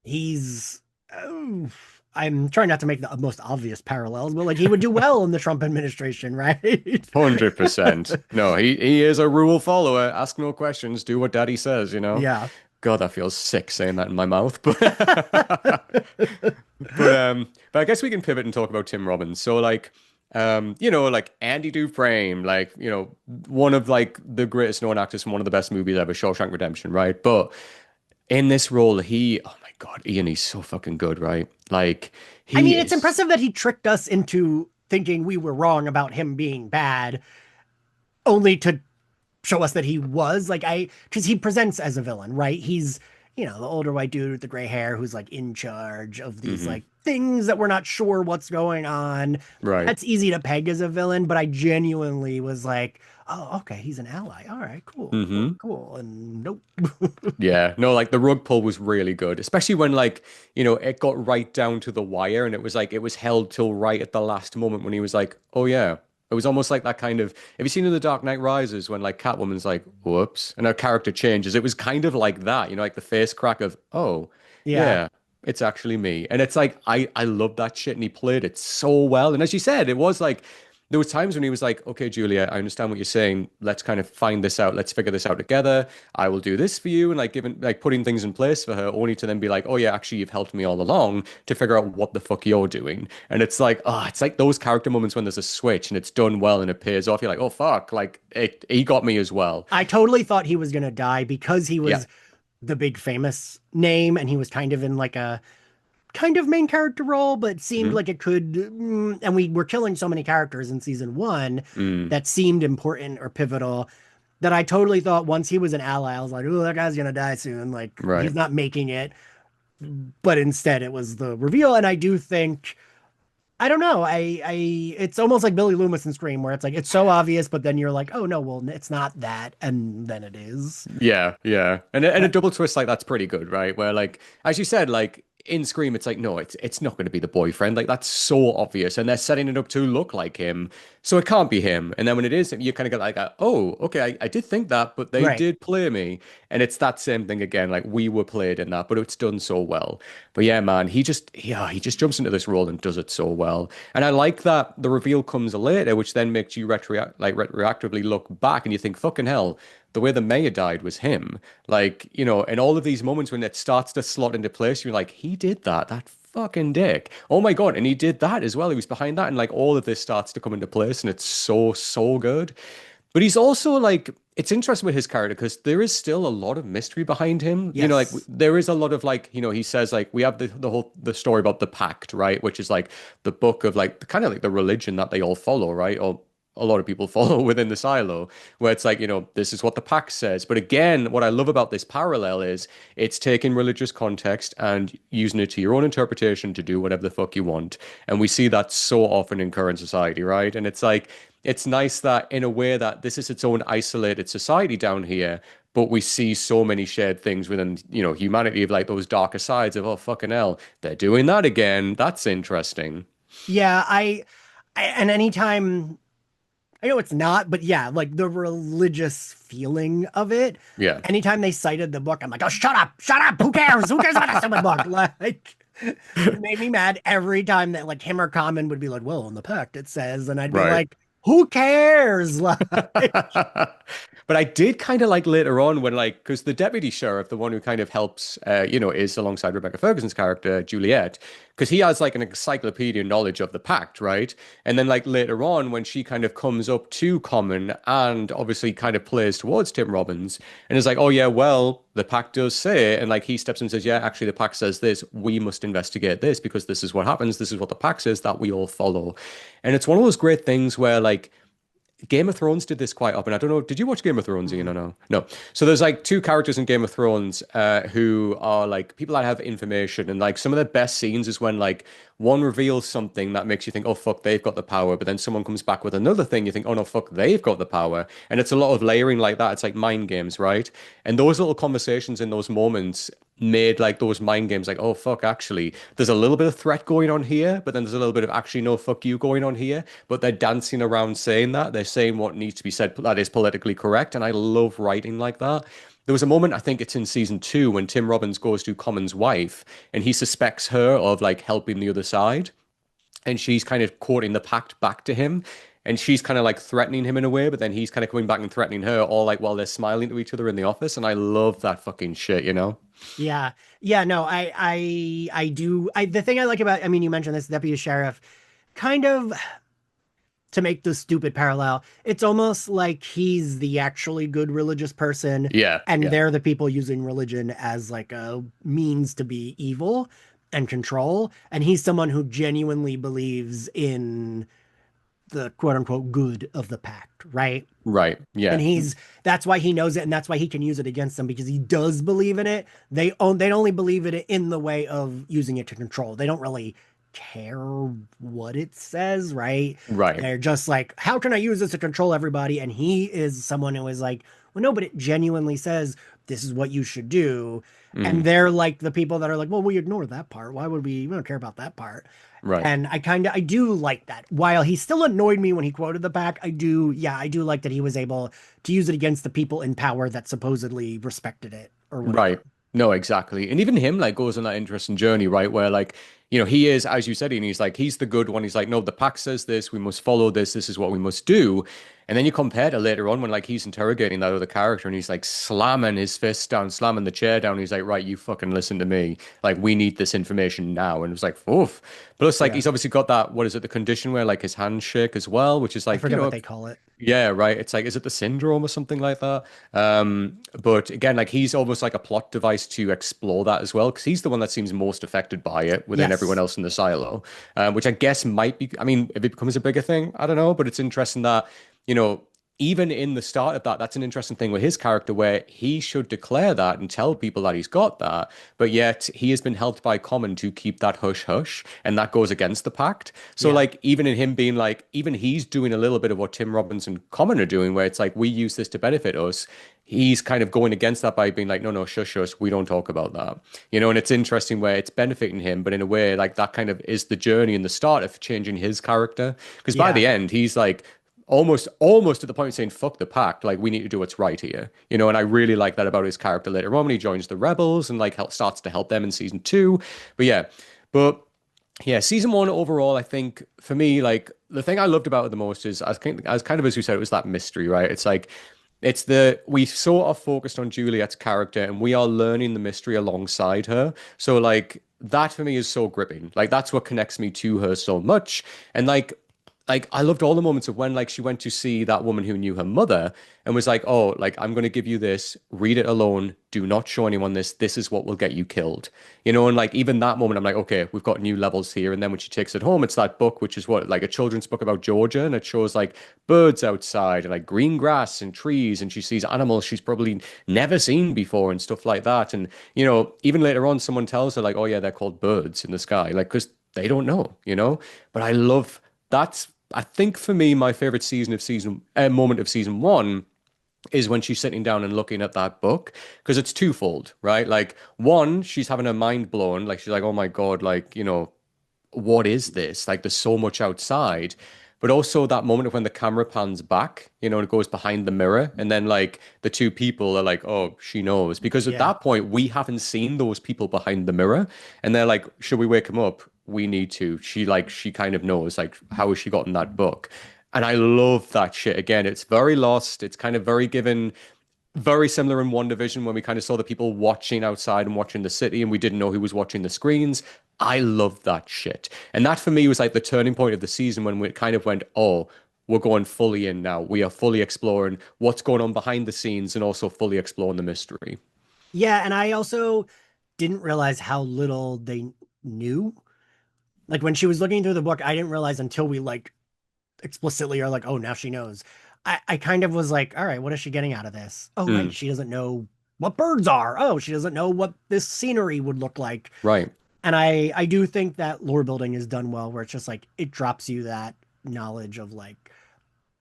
He's, oh, I'm trying not to make the most obvious parallels, but like he would do well in the Trump administration, right? 100%. No, he is a rule follower. Ask no questions. Do what daddy says. Yeah. God, that feels sick saying that in my mouth. But I guess we can pivot and talk about Tim Robbins. So like like Andy Dufresne, like, one of like the greatest known actors from one of the best movies ever, Shawshank Redemption, right? But in this role, oh my God, Ian, he's so fucking good, right? Like I he mean, it's is. impressive that he tricked us into thinking we were wrong about him being bad, only to show us that he was like because he presents as a villain, right? He's the older white dude with the gray hair who's like in charge of these Mhm. like things that we're not sure what's going on. Right. That's easy to peg as a villain, but I genuinely was like, oh, okay, he's an ally. All right, cool, cool, Hmm. cool. And nope. Yeah, no, like the rug pull was really good, especially when like, it got right down to the wire and it was like it was held till right at the last moment when he was like, "Oh yeah." It was almost like that kind of, have you seen in The Dark Knight Rises when like Catwoman's like, "Whoops," and her character changes? It was kind of like that, like the face crack of, "Oh, Yeah. yeah, it's actually me." And it's like I love that shit and he played it so well. And as you said, it was like there was times when he was like, "Okay, Julia, I understand what you're saying. Let's kind of find this out. Let's figure this out together. I will do this for you," and like giving like putting things in place for her, only to then be like, "Oh yeah, actually, you've helped me all along to figure out what the fuck you're doing." And it's like, it's like those character moments when there's a switch and it's done well and it pays off. You're like, "Oh fuck!" Like he got me as well. I totally thought he was gonna die because he Yeah. was the big famous name and he was kind of in like a kind of main character role, but seemed Hmm. like it could. And we were killing so many characters in season one Mm, that seemed important or pivotal that I totally thought once he was an ally, I was like, oh, that guy's gonna die soon. Like he's right. not making it. But instead, it was the reveal, and I do think. I don't know. It's almost like Billy Loomis in Scream, where it's like it's so obvious, but then you're like, oh no, well, it's not that, and then it is. Yeah, yeah. And a Uh, double twist like that's pretty good, right? Where like as you said, like in Scream, it's like, no, it's not going to be the boyfriend. Like that's so obvious. And they're setting it up to look like him. So it can't be him. And then when it is, you kind of get like, oh, okay, I did think that, but they right. did play me. And it's that same thing again. Like we were played in that, but it's done so well. But yeah, man, he just jumps into this role and does it so well. And I like that the reveal comes later, which then makes you retroactively look back and you think, fucking hell, the way the mayor died was him. Like, and all of these moments when it starts to slot into place, you're like, he did that. That fucking dick. Oh my God. And he did that as well. He was behind that. And like all of this starts to come into place and it's so, so good. But he's also like, it's interesting with his character because there is still a lot of mystery behind him. Like Yes. there is a lot of like, he says like we have the story about the pact, right? Which is like the book of like kind of like the religion that they all follow, right? Or a lot of people follow within the silo, where it's like, this is what the pact says. But again, what I love about this parallel is it's taking religious context and using it to your own interpretation to do whatever the fuck you want. And we see that so often in current society, right? And it's like, it's nice that in a way that this is its own isolated society down here, but we see so many shared things within, humanity of like those darker sides of, oh, fucking hell, they're doing that again. That's interesting. Yeah, and anytime I know it's not, but yeah, like the religious feeling of it. Yeah. Anytime they cited the book, I'm like, oh, shut up. Who cares? Who cares about the stupid book? Like, it made me mad every time that like him or Common would be like, well, in the pact it says, and I'd be Right. like, who cares? Like, But I did kind of like later on when like because the deputy sheriff, the one who kind of helps, is alongside Rebecca Ferguson's character Juliet, because he has like an encyclopedia knowledge of the pact, right? And then like later on when she kind of comes up to Common and obviously kind of plays towards Tim Robbins and is like, oh yeah, well the pact does say, and like he steps in and says, yeah, actually the pact says this. We must investigate this because this is what happens. This is what the pact says that we all follow. And it's one of those great things where like Game of Thrones did this quite often. I don't know. Did you watch Game of Thrones, Ian, or Mm-mm. no? No. So there's like two characters in Game of Thrones who are like people that have information. And like some of the best scenes is when like one reveals something that makes you think, oh, fuck, they've got the power. But then someone comes back with another thing. You think, oh, no, fuck, they've got the power. And it's a lot of layering like that. It's like mind games, right? And those little conversations in those moments made like those mind games like, oh, fuck, actually, there's a little bit of threat going on here, but then there's a little bit of actually, no, fuck you going on here. But they're dancing around saying that. They're saying what needs to be said that is politically correct. And I love writing like that. There was a moment, I think it's in season two, when Tim Robbins goes to Common's wife and he suspects her of like helping the other side. And she's kind of quoting the pact back to him. And she's kind of like threatening him in a way, but then he's kind of coming back and threatening her, all like while they're smiling to each other in the office. And I love that fucking shit, you know? Yeah. Yeah, no, I do. The thing I like about, I mean, you mentioned this deputy sheriff, kind of to make the stupid parallel, it's almost like he's the actually good religious person, Yeah, and yeah, they're the people using religion as like a means to be evil and control. And he's someone who genuinely believes in the quote unquote good of the pact, right? right. And Yeah, that's why he knows it, and that's why he can use it against them, because he does believe in it. They only believe in it in the way of using it to control. They don't really care what it says, right? right. They're just like, how can I use this to control everybody? And he is someone who is like, well, no, but it genuinely says this is what you should do. And Mm, they're like the people that are like, well, we ignore that part. Why would we don't care about that part? right. And I do like that. While he still annoyed me when he quoted the back, I do like that he was able to use it against the people in power that supposedly respected it or whatever. Right. No, exactly. And even him like goes on that interesting journey, right? Where like, he is, as you said, and he's like, he's the good one. He's like, no, the pack says this, we must follow this, this is what we must do. And then you compare to later on when like he's interrogating that other character and he's like slamming his fist down, slamming the chair down. He's like, right, you fucking listen to me. Like, we need this information now. And it was like, oof. Plus, like, Yeah. he's obviously got that, what is it, the condition where like his hands shake as well, which is I like, forget what they call it. yeah, right. It's like, is it the syndrome or something like that? But again, like he's almost like a plot device to explore that as well, because he's the one that seems most affected by it within everyone Yes. else in the silo, which I guess might be, I mean, if it becomes a bigger thing, I don't know, but it's interesting that, you know, even in the start of that, that's an interesting thing with his character where he should declare that and tell people that he's got that, but yet he has been helped by Common to keep that hush hush, and that goes against the pact. So Yeah. like even in him being like, even he's doing a little bit of what Tim Robbins and Common are doing, where it's like we use this to benefit us. He's kind of going against that by being like, no, no, shush, shush, we don't talk about that. And it's interesting where it's benefiting him, but in a way, like that kind of is the journey and the start of changing his character. Because by Yeah. the end, he's like almost to the point of saying fuck the pact, like we need to do what's right here, and I really like that about his character later on when he joins the rebels and like starts to help them in season two. But yeah, but yeah, season one overall, I think for me, like the thing I loved about it the most is as kind of as you said, it was that mystery, right? It's like we sort of focused on Juliet's character and we are learning the mystery alongside her. So like that for me is so gripping. Like that's what connects me to her so much. And like I loved all the moments of when like she went to see that woman who knew her mother and was like, "Oh, like I'm going to give you this. Read it alone. Do not show anyone this. This is what will get you killed." And like even that moment I'm like, "Okay, we've got new levels here." And then when she takes it home, it's that book which is what like a children's book about Georgia and it shows like birds outside and like green grass and trees and she sees animals she's probably never seen before and stuff like that. And even later on someone tells her like, "Oh yeah, they're called birds in the sky." Like cuz they don't know. But I love that's I think for me, my favorite moment of season one is when she's sitting down and looking at that book because it's twofold, right? Like one, she's having her mind blown, like she's like, oh my God, like, what is this? Like there's so much outside. But also that moment of when the camera pans back, and it goes behind the mirror, and then like the two people are like, oh, she knows. Because at Yeah. that point, we haven't seen those people behind the mirror. And they're like, should we wake him up? We need to. She kind of knows, like, how has she gotten that book? And I love that shit. Again, it's very Lost. It's kind of very given, very similar in One Division when we kind of saw the people watching outside and watching the city and we didn't know who was watching the screens. I love that shit. And that for me was like the turning point of the season when we kind of went, oh, we're going fully in now. We are fully exploring what's going on behind the scenes and also fully exploring the mystery. Yeah, and I also didn't realize how little they knew. Like when she was looking through the book, I didn't realize until we like explicitly are like, oh, now she knows. I kind of was like, all right, what is she getting out of this? Oh, right. Mm, She doesn't know what birds are. Oh, she doesn't know what this scenery would look like. right, And I do think that lore building is done well, where it's just like it drops you that knowledge of like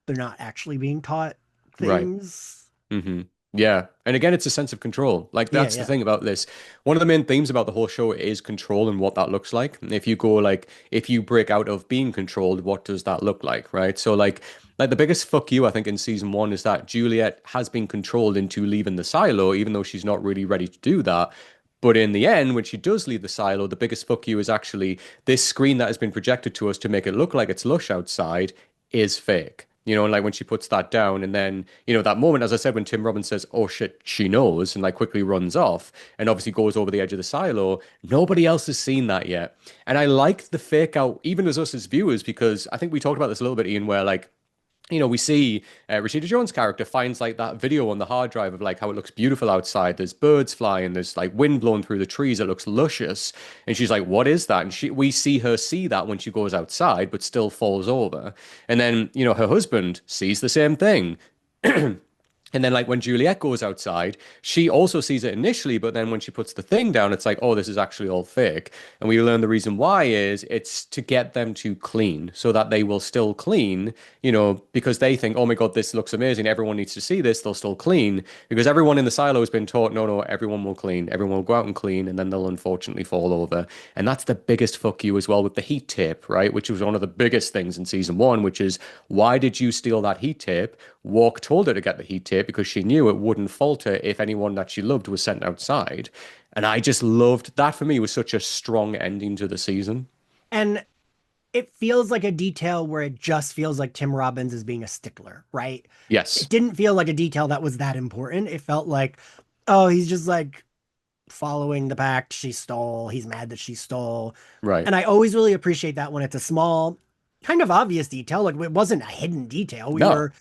they're not actually being taught right. things. hmm Yeah. And again, it's a sense of control. Like Yeah, that's the yeah. thing about this. One of the main themes about the whole show is control and what that looks like. And if you go like, if you break out of being controlled, what does that look like? Right. So like the biggest fuck you, I think, in season one is that Juliet has been controlled into leaving the silo, even though she's not really ready to do that. But in the end, when she does leave the silo, the biggest fuck you is actually this screen that has been projected to us to make it look like it's lush outside is fake. And like when she puts that down, and then, that moment, as I said, when Tim Robbins says, oh shit, she knows, and like quickly runs off and obviously goes over the edge of the silo, nobody else has seen that yet. And I like the fake out, even as us as viewers, because I think we talked about this a little bit, Ian, where like, we see Rashida Jones' character finds like that video on the hard drive of like how it looks beautiful outside. There's birds flying, there's like wind blowing through the trees. It looks luscious. And she's like, what is that? And we see her see that when she goes outside, but still falls over. And then, her husband sees the same thing. And then, like, when Juliet goes outside, she also sees it initially, but then when she puts the thing down, it's like, oh, this is actually all fake. And we learn the reason why is it's to get them to clean so that they will still clean, because they think, oh my God, this looks amazing. Everyone needs to see this. They'll still clean because everyone in the silo has been taught, no, no, everyone will clean. Everyone will go out and clean, and then they'll unfortunately fall over. And that's the biggest fuck you as well with the heat tape, right? Which was one of the biggest things in season one, which is why did you steal that heat tape? Walk told her to get the heat tape because she knew it wouldn't falter if anyone that she loved was sent outside. And I just loved that for me was such a strong ending to the season. And it feels like a detail where it just feels like Tim Robbins is being a stickler, right? It Yes, didn't feel like a detail that was that important. It felt like, oh, he's just like following the pact she stole. He's mad that she stole. right. And I always really appreciate that when it's a small, kind of obvious detail. Like it wasn't a hidden detail. We No, were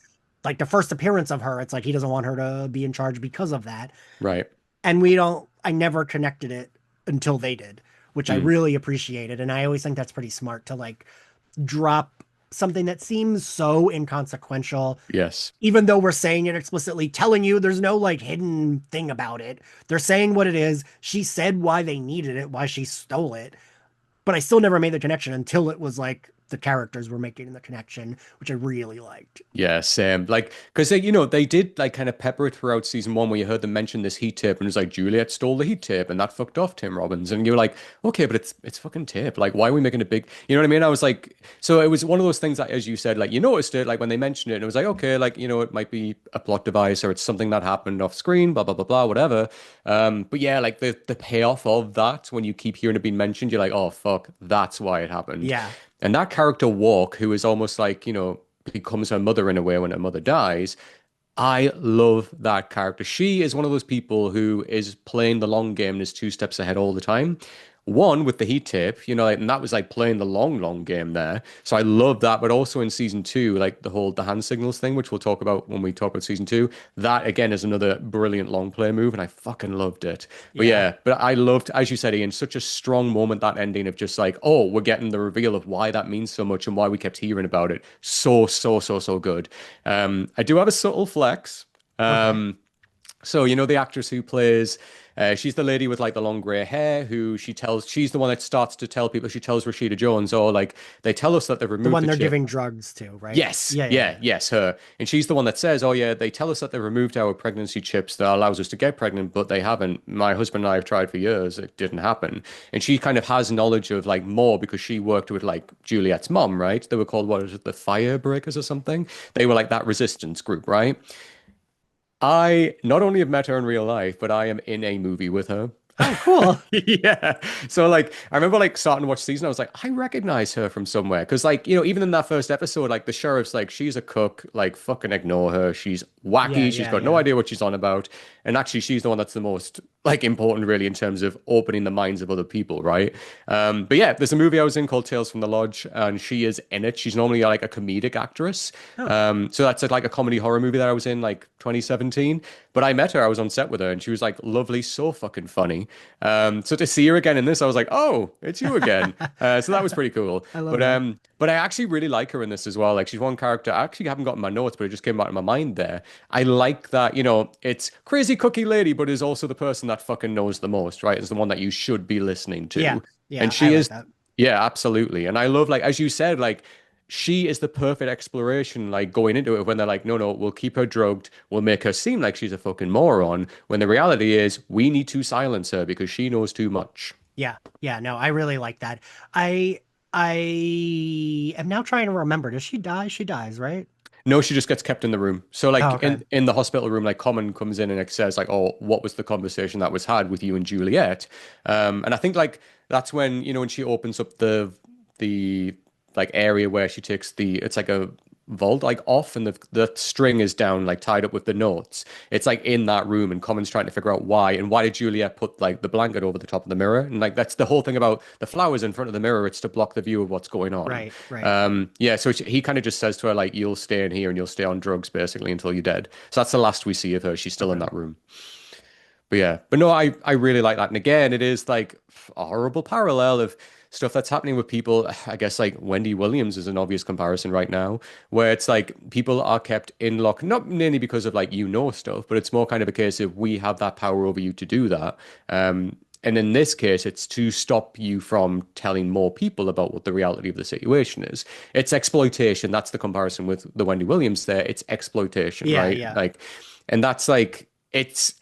like the first appearance of her. It's like he doesn't want her to be in charge because of that. right. And we don't, I never connected it until they did, which I Mm, really appreciated. And I always think that's pretty smart to like drop something that seems so inconsequential, yes. even though we're saying it explicitly, telling you there's no like hidden thing about it. They're saying what it is. She said why they needed it, why she stole it, but I still never made the connection until it was like the characters were making the connection, which I really liked. Yeah, same. Like, because they did like kind of pepper it throughout season one where you heard them mention this heat tape and it was like Juliet stole the heat tape and that fucked off Tim Robbins. And you're like, okay, but it's fucking tape. Like, why are we making a big, you know what I mean? I was like, so it was one of those things that, as you said, like you noticed it, like when they mentioned it, and it was like, okay, like, it might be a plot device or it's something that happened off screen, blah, blah, blah, blah, whatever. But yeah, like the payoff of that when you keep hearing it being mentioned, you're like, oh fuck, that's why it happened. Yeah. And that character Walk, who is almost like, becomes her mother in a way when her mother dies. I love that character. She is one of those people who is playing the long game and is two steps ahead all the time. One with the heat tape, like, and that was like playing the long, long game there. So I love that. But also in season two, like the hand signals thing, which we'll talk about when we talk about season two, that again is another brilliant long play move, and I fucking loved it. But Yeah. yeah, but I loved, as you said, Ian, such a strong moment that ending of just like, oh, we're getting the reveal of why that means so much and why we kept hearing about it. So, so, so, so good. I do have a subtle flex. Okay. So, the actress who plays, she's the lady with like the long gray hair who she's the one that starts to tell people, she tells Rashida Jones, oh, like they tell us that they've The removed one the they're chip. giving drugs to, right? Yes, Yeah, yeah, yeah, yeah. yes, her. And she's the one that says, oh, yeah, they tell us that they removed our pregnancy chips that allows us to get pregnant, but they haven't. My husband and I have tried for years. It didn't happen. And she kind of has knowledge of like more because she worked with like Juliet's mom, right? They were called, what is it, the Fire Breakers or something? They were like that resistance group, right? I not only have met her in real life, but I am in a movie with her. Oh, cool. Yeah. So like I remember like starting to watch the season, I was like, I recognize her from somewhere. Because like, even in that first episode, like the sheriff's like, she's a cook, like fucking ignore her. She's Yeah, wacky, she's yeah, got no yeah. idea what she's on about. And actually she's the one that's the most like important really in terms of opening the minds of other people, right? But yeah, there's a movie I was in called Tales from the Lodge, and she is in it. She's normally like a comedic actress. Oh, So that's like a comedy horror movie that I was in like 2017. But I met her, I was on set with her, and she was like lovely, so fucking funny. So to see her again in this, I was like, oh, it's you again. So that was pretty cool. I love But that. um, but I actually really like her in this as well. Like she's one character I actually haven't gotten my notes, but it just came back to my mind there. I like that, it's crazy cookie lady, but is also the person that fucking knows the most, right? Is the one that you should be listening Yeah, to. And yeah, I she like is, that. yeah, absolutely. And I love, like, as you said, like, she is the perfect exploration, like going into it when they're like, no, no, we'll keep her drugged. We'll make her seem like she's a fucking moron. When the reality is, we need to silence her because she knows too much. Yeah, yeah, no, I really like that. I I am now trying to remember. Does she die? She dies, right? No, she just gets kept in the room. So Oh, like okay. in the hospital room, like Common comes in and it says like, "Oh, what was the conversation that was had with you and Juliet?" And I think like that's when when she opens up the like area where she takes it's like a vault like off and the string is down like tied up with the notes. It's like in that room and Common's trying to figure out why and why did Juliet put like the blanket over the top of the mirror and like that's the whole thing about the flowers in front of the mirror. It's to block the view of what's going on. Right, right. Yeah, so he kind of just says to her like, "You'll stay in here and you'll stay on drugs basically until you're dead." So that's the last we see of her. She's still in Okay. that room. But yeah, but no, I really like that. And again, it is like a horrible parallel of stuff that's happening with people. I guess like Wendy Williams is an obvious comparison right now, where it's like people are kept in lock, not mainly because of like stuff, but it's more kind of a case of we have that power over you to do that. And in this case, it's to stop you from telling more people about what the reality of the situation is. It's exploitation. That's the comparison with the Wendy Williams there. It's exploitation, Yeah, right? yeah. Like, and that's like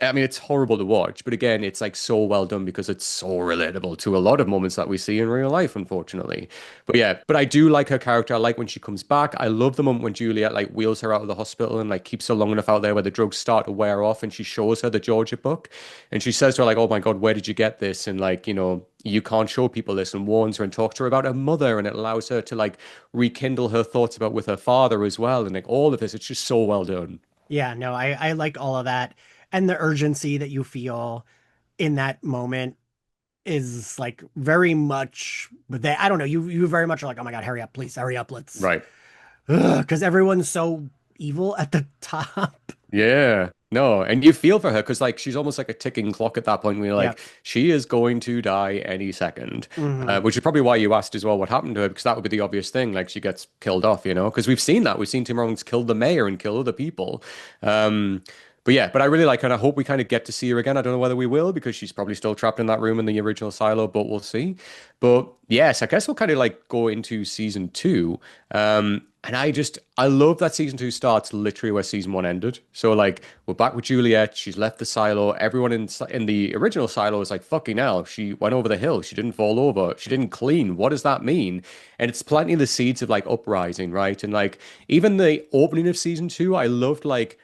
I mean, it's horrible to watch, but again, it's like so well done because it's so relatable to a lot of moments that we see in real life, unfortunately. But yeah, but I do like her character. I like when she comes back. I love the moment when Juliet like wheels her out of the hospital and like keeps her long enough out there where the drugs start to wear off and she shows her the Georgia book. And she says to her, like, oh my God, where did you get this? And like, you can't show people this and warns her and talks to her about her mother and it allows her to like rekindle her thoughts about with her father as well. And like all of this, it's just so well done. Yeah, no, I like all of that. And the urgency that you feel in that moment is like very much but they I don't know, you very much are like, oh my God, hurry up, please, hurry up, let's Right. because everyone's so evil at the top. Yeah. No, and you feel for her because like she's almost like a ticking clock at that point where you're Yeah. like, she is going to die any second. Hmm. Which is probably why you asked as well what happened to her, because that would be the obvious thing. Like she gets killed off, because we've seen that. We've seen Tim Robbins kill the mayor and kill other people. Um, but yeah, but I really like her and I hope we kind of get to see her again. I don't know whether we will because she's probably still trapped in that room in the original silo, but we'll see. But yes, I guess we'll kind of like go into season two. And I love that season two starts literally where season one ended. So like we're back with Juliet. She's left the silo. Everyone in the original silo is like, fucking hell. She went over the hill. She didn't fall over. She didn't clean. What does that mean? And it's planting the seeds of like uprising, right? And like even the opening of season two, I loved like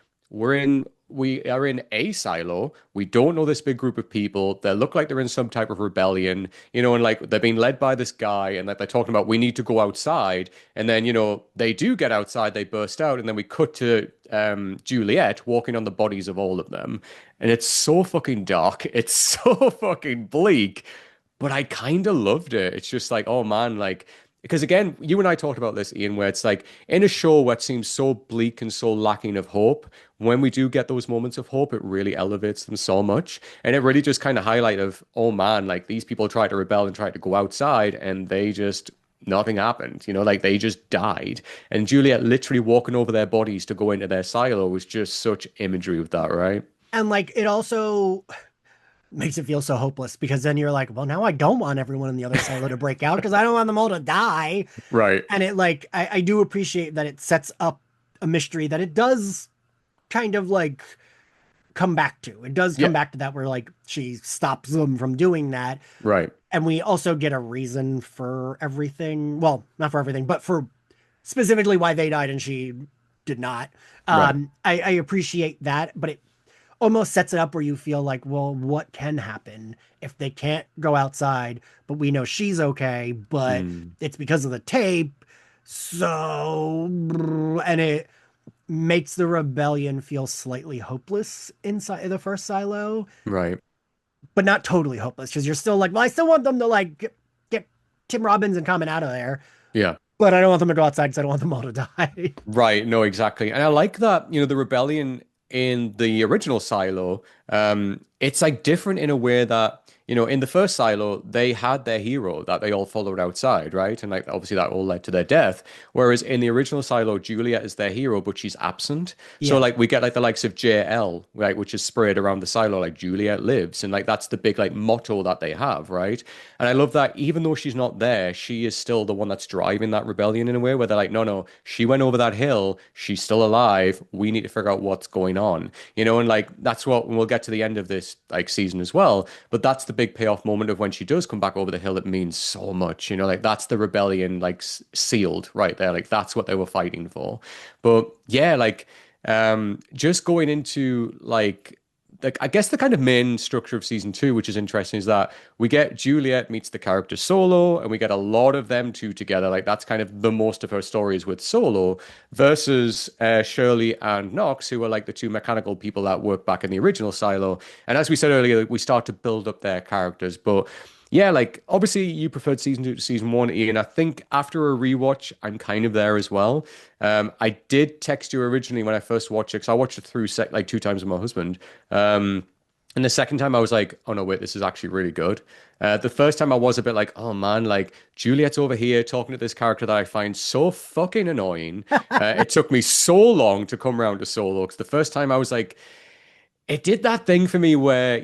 we are in a silo. We don't know this big group of people. They look like they're in some type of rebellion, and like they're being led by this guy, and like they're talking about we need to go outside. And then, they do get outside, they burst out, and then we cut to Juliet walking on the bodies of all of them. And it's so fucking dark. It's so fucking bleak, but I kind of loved it. It's just like, oh man, like because again, you and I talked about this, Ian, where it's like in a show where it seems so bleak and so lacking of hope, when we do get those moments of hope, it really elevates them so much. And it really just kind of highlight of, oh man, like these people tried to rebel and tried to go outside and they just nothing happened, like they just died. And Juliet literally walking over their bodies to go into their silo was just such imagery of that, right? And like it also makes it feel so hopeless because then you're like, well, now I don't want everyone in the other silo to break out because I don't want them all to die. Right. And it like I do appreciate that it sets up a mystery that it does kind of like come back to. It does Yeah. come back to that where like she stops them from doing that. Right. And we also get a reason for everything. Well, not for everything, but for specifically why they died and she did not. Right. I appreciate that, but it almost sets it up where you feel like, well, what can happen if they can't go outside, but we know she's okay, but Mm, it's because of the tape. So, and it makes the rebellion feel slightly hopeless inside the first silo, right. but not totally hopeless because you're still like, well, I still want them to like get Tim Robbins and Common out of there, Yeah. but I don't want them to go outside because I don't want them all to die. Right, no, exactly. And I like that, the rebellion in the original Silo, it's like different in a way that, in the first Silo, they had their hero that they all followed outside, right? And like obviously that all led to their death. Whereas in the original Silo, Juliet is their hero, but she's absent. So Yeah. like we get like the likes of JL, right, which is sprayed around the Silo, like Juliet lives. And like that's the big like motto that they have, right? And I love that even though she's not there, she is still the one that's driving that rebellion in a way where they're like, no, no, she went over that hill. She's still alive. We need to figure out what's going on, and like that's what and we'll get to the end of this like season as well. But that's the big payoff moment of when she does come back over the hill. It means so much, like that's the rebellion like sealed right there. Like that's what they were fighting for. But yeah, like just going into like I guess the kind of main structure of season two, which is interesting, is that we get Juliet meets the character Solo, and we get a lot of them two together. Like that's kind of the most of her stories with Solo versus Shirley and Knox, who are like the two mechanical people that work back in the original Silo. And as we said earlier, we start to build up their characters, but. Yeah, like obviously you preferred season two to season one, Ian. I think after a rewatch, I'm kind of there as well. I did text you originally when I first watched it because I watched it through like two times with my husband. And the second time I was like, oh no, wait, this is actually really good. The first time I was a bit like, oh man, like Juliet's over here talking to this character that I find so fucking annoying. It took me so long to come around to Solo because the first time I was like, it did that thing for me where,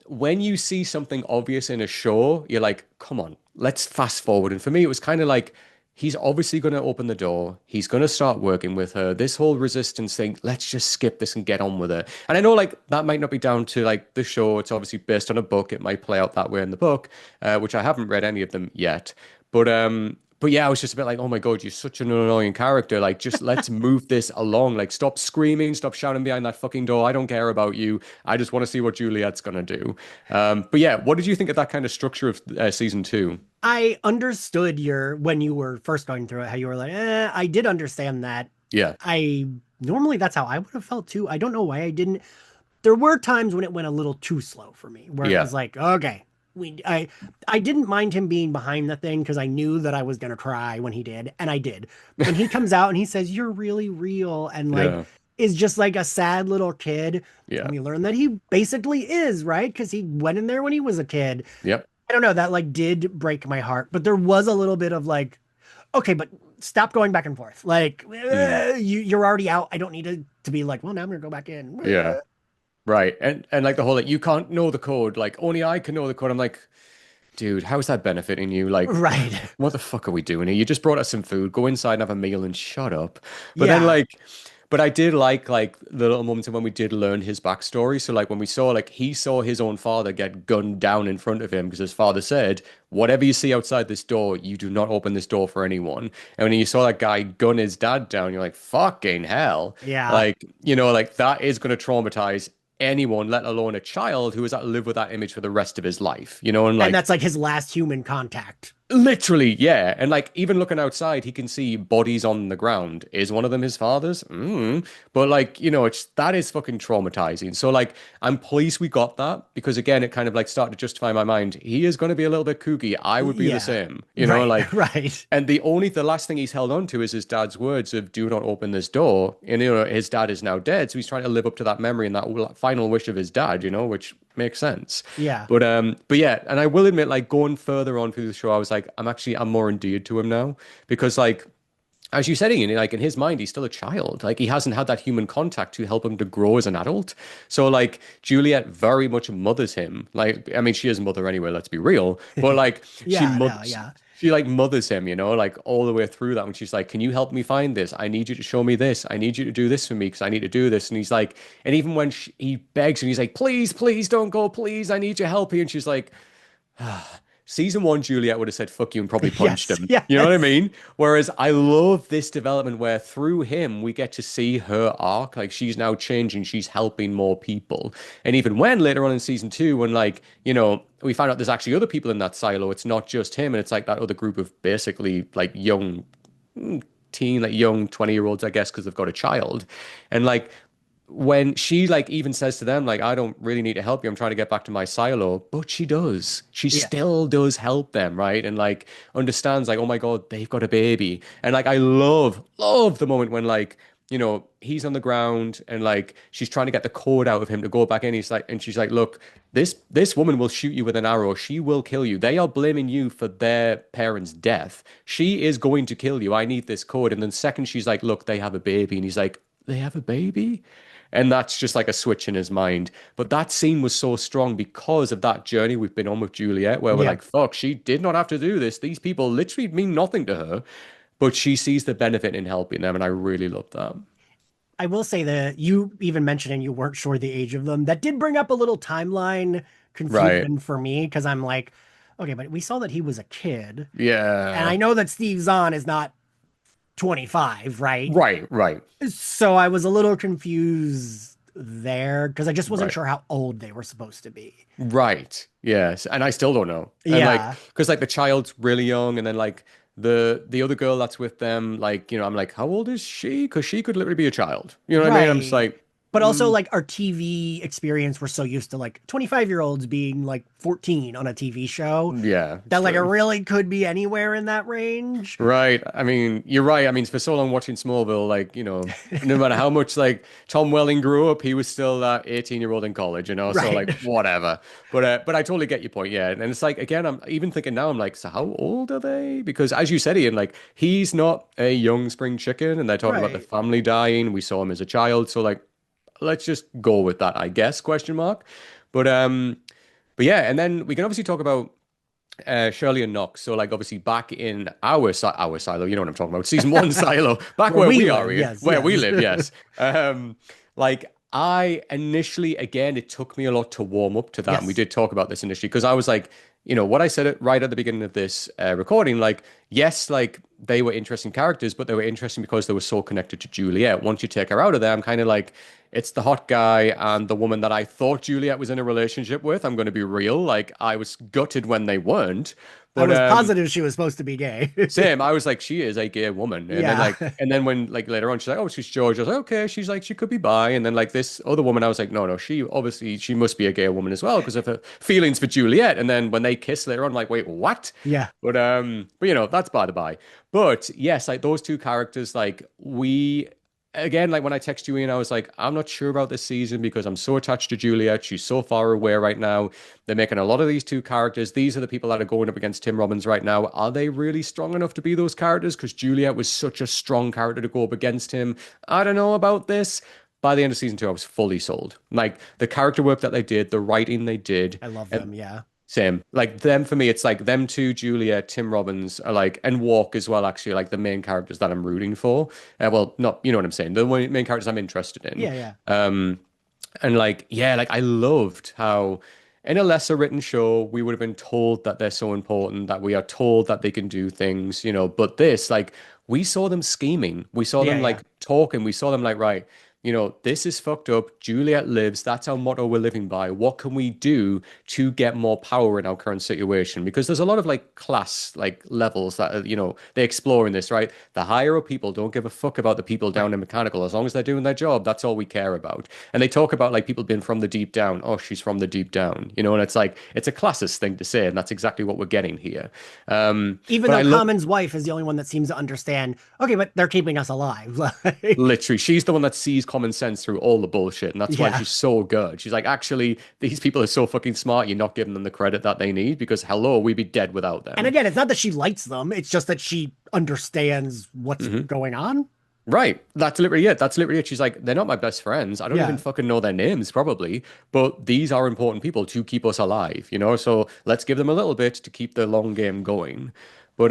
when you see something obvious in a show, you're like, come on, let's fast forward. And for me, it was kind of like, he's obviously going to open the door. He's going to start working with her. This whole resistance thing, let's just skip this and get on with it. And I know like that might not be down to like the show. It's obviously based on a book. It might play out that way in the book, which I haven't read any of them yet. But yeah, I was just a bit like, oh my God, you're such an annoying character. Like, just let's move this along. Like, stop screaming, stop shouting behind that fucking door. I don't care about you. I just want to see what Juliet's gonna do. But yeah, what did you think of that kind of structure of season two? I understood your when you were first going through it, how you were like, I did understand that. Yeah, I normally that's how I would have felt too. I don't know why I didn't. There were times when it went a little too slow for me, where it yeah, was like, okay, I didn't mind him being behind the thing because I knew that I was gonna cry when he did, and I did. When he comes out and he says, "You're really real," and like yeah, is just like a sad little kid, and yeah, we learn that he basically is, right? Because he went in there when he was a kid. yep. I don't know, that like did break my heart, but there was a little bit of like, okay, but stop going back and forth. Like, Mm, you're already out. I don't need to be like, well, now I'm gonna go back in. yeah, right. And like the whole like you can't know the code. Like only I can know the code. I'm like, dude, how's that benefiting you? Like, Right. what the fuck are we doing here? You just brought us some food. Go inside and have a meal and shut up. But then Yeah. but I did like the little moments when we did learn his backstory. So like when we saw like he saw his own father get gunned down in front of him because his father said, whatever you see outside this door, you do not open this door for anyone. And when you saw that guy gun his dad down, you're like, fucking hell. Yeah. Like, like that is going to traumatize anyone, let alone a child who has had to live with that image for the rest of his life, and And like that's like his last human contact. literally, yeah. And like even looking outside, he can see bodies on the ground. Is one of them his father's? But like, it's that is fucking traumatizing. So like I'm pleased we got that because again, it kind of like started to justify my mind. He is going to be a little bit kooky. I would be the Yeah. same, Right. like Right. and the last thing he's held on to is his dad's words of "Do not open this door." And his dad is now dead, so he's trying to live up to that memory and that final wish of his dad. Which makes sense. Yeah. But yeah, and I will admit, like going further on through the show, I was like, I'm more endeared to him now because like. As you said, Ian, like in his mind, he's still a child. Like he hasn't had that human contact to help him to grow as an adult. So like Juliet very much mothers him. Like I mean, she is a mother anyway. Let's be real. But like Yeah. No. Yeah. she like mothers him, like all the way through that. When she's like, "Can you help me find this? I need you to show me this. I need you to do this for me because I need to do this." And he's like, and even when he begs and he's like, "Please, please don't go, please. I need your help here." And she's like, season one, Juliet would have said fuck you and probably punched Yes, him. You know what I yes. mean? Whereas I love this development where through him we get to see her arc. Like she's now changing, she's helping more people. And even when later on in season two, when like, we find out there's actually other people in that silo, it's not just him, and it's like that other group of basically like young like young 20-year-olds, I guess, because they've got a child. And like when she like even says to them, like, I don't really need to help you. I'm trying to get back to my silo. But she does. She Yeah. still does help them, right? And like understands, like, oh my God, they've got a baby. And like I love the moment when like, he's on the ground and like she's trying to get the code out of him to go back in. He's like, and she's like, look, this woman will shoot you with an arrow. She will kill you. They are blaming you for their parents' death. She is going to kill you. I need this code. And then second, she's like, look, they have a baby. And he's like, they have a baby? And that's just like a switch in his mind. But that scene was so strong because of that journey we've been on with Juliet, where we're Yeah. like, fuck, she did not have to do this. These people literally mean nothing to her, but she sees the benefit in helping them. And I really love that. I will say that you even mentioning you weren't sure the age of them. That did bring up a little timeline Right. confusion for me because I'm like, okay, but we saw that he was a kid. And I Yeah. know that Steve Zahn is not 25, right? Right. Right. So I was a little confused there because I just wasn't Right. sure how old they were supposed to be. Right. Yes. And I still don't know. And like, Yeah, because like the child's really young, and then like the other girl that's with them, like, I'm like, how old is she? Because she could literally be a child. You know what I mean? I'm just right. like, But also, like, our TV experience, we're so used to like 25-year-olds being like 14 on a TV show yeah, it's that like it true. really could be anywhere in that range. Right. I mean, you're right. I mean, for so long watching Smallville, like, no matter how much like Tom Welling grew up, he was still that 18-year-old in college, so Right. like whatever. But I totally get your point, yeah. And it's like again, I'm even thinking now, I'm like, so how old are they? Because as you said, Ian, like he's not a young spring chicken, and they're talking about the Right. family dying. We saw him as a child, so like let's just go with that, I guess, question mark. But but yeah, and then we can obviously talk about Shirley and Knox. So, like, obviously, back in our silo, you know what I'm talking about, season one silo, back Where where we we are, live. Ian, Yes, where we yes. live, yes. Like, I initially, again, it took me a lot to warm up to that, and we Yes. did talk about this initially because I was like, what I said it right at the beginning of this recording, like, yes, like they were interesting characters, but they were interesting because they were so connected to Juliet. Once you take her out of there, I'm kind of like, it's the hot guy and the woman that I thought Juliet was in a relationship with. I'm going to be real. Like, I was gutted when they weren't. I But was positive she was supposed to be gay. same, I was like, she is a gay woman. And then Yeah. like, and then when like later on, she's like, oh, she's George. I was like, okay, she's like, she could be bi. And then like this other woman, I was like, no, she obviously she must be a gay woman as well because of her feelings for Juliet. And then when they kiss later on, I'm like, wait, what? Yeah. But that's by the by. But yes, like those two characters, like we again, like when I text you in, I was like, I'm not sure about this season because I'm so attached to Juliet. She's so far away right now. They're making a lot of these two characters. These are the people that are going up against Tim Robbins right now. Are they really strong enough to be those characters? Because Juliet was such a strong character to go up against him. I don't know about this. By the end of season two, I was fully sold. Like the character work that they did, the writing they did, I love and them. Yeah. same. Like them for me, it's like them two, Julia, Tim Robbins are like, and Walk as well, actually, like the main characters that I'm rooting for. Well, not, you know what I'm saying? The main characters I'm interested in. Yeah. Yeah. And like, yeah, like I loved how in a lesser written show, we would have been told that they're so important, that we are told that they can do things, but this, like, we saw them scheming. We saw Yeah. them Yeah. like talking. We saw them like, right, this is fucked up. Juliet lives. That's our motto we're living by. What can we do to get more power in our current situation? Because there's a lot of like class like levels that they explore in this, right? The higher up people don't give a fuck about the people down Right. in mechanical. As long as they're doing their job, that's all we care about. And they talk about like people being from the deep down. Oh, she's from the deep down, and it's like it's a classist thing to say, and that's exactly what we're getting here. Even But though I love Common's wife is the only one that seems to understand, okay, but they're keeping us alive. literally, she's the one that sees common sense through all the bullshit, and that's why Yeah. she's so good. She's like, actually, these people are so fucking smart. You're not giving them the credit that they need because hello, we'd be dead without And them. again, it's not that she likes them, it's just that she understands what's Hmm. going on. Right. That's literally it. That's literally it. She's like, they're not my best friends. I don't even Yeah. fucking know their names, probably, but these are important people to keep us alive, So let's give them a little bit to keep the long game going. But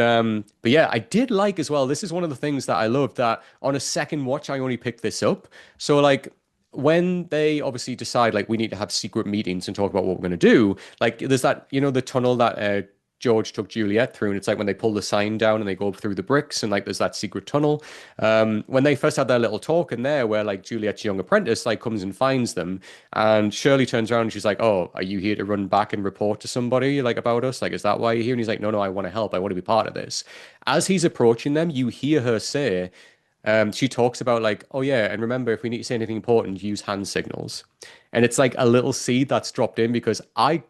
yeah, I did like as well. This is one of the things that I loved that on a second watch, I only picked this up. So like when they obviously decide like we need to have secret meetings and talk about what we're going to do, like there's that, the tunnel that George took Juliet through, and it's like when they pull the sign down and they go through the bricks, and like there's that secret tunnel. When they first had their little talk in there, where like Juliet's young apprentice like comes and finds them, and Shirley turns around and she's like, "Oh, are you here to run back and report to somebody like about us? Like, is that why you're here?" And he's like, "No, no, I want to help. I want to be part of this." As he's approaching them, you hear her say, she talks about like, "Oh yeah, and remember, if we need to say anything important, use hand signals." And it's like a little seed that's dropped in because I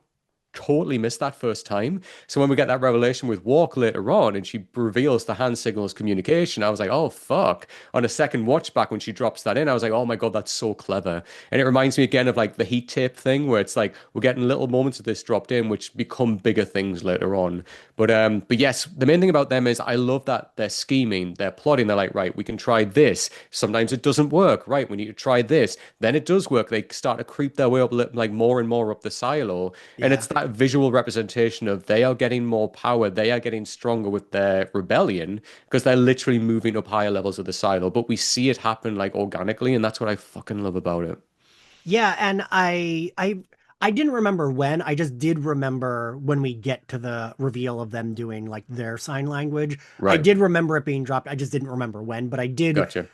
totally missed that first time. So when we get that revelation with Walk later on and she reveals the hand signals communication, I was like, oh fuck. On a second watch back when she drops that in, I was like, oh my God, that's so clever. And it reminds me again of like the heat tape thing where it's like we're getting little moments of this dropped in which become bigger things later on. But yes, the main thing about them is I love that they're scheming, they're plotting, they're like, right, we can try this. Sometimes it doesn't work, right? We need to try this. Then it does work. They start to creep their way up like more and more up the silo. And Yeah. it's that visual representation of they are getting more power, they are getting stronger with their rebellion because they're literally moving up higher levels of the silo. But we see it happen like organically, and that's what I fucking love about it. Yeah, and I didn't remember when. I just did remember when we get to the reveal of them doing like their sign language. I Right. did remember it being dropped. I just didn't remember when, but I did Gotcha.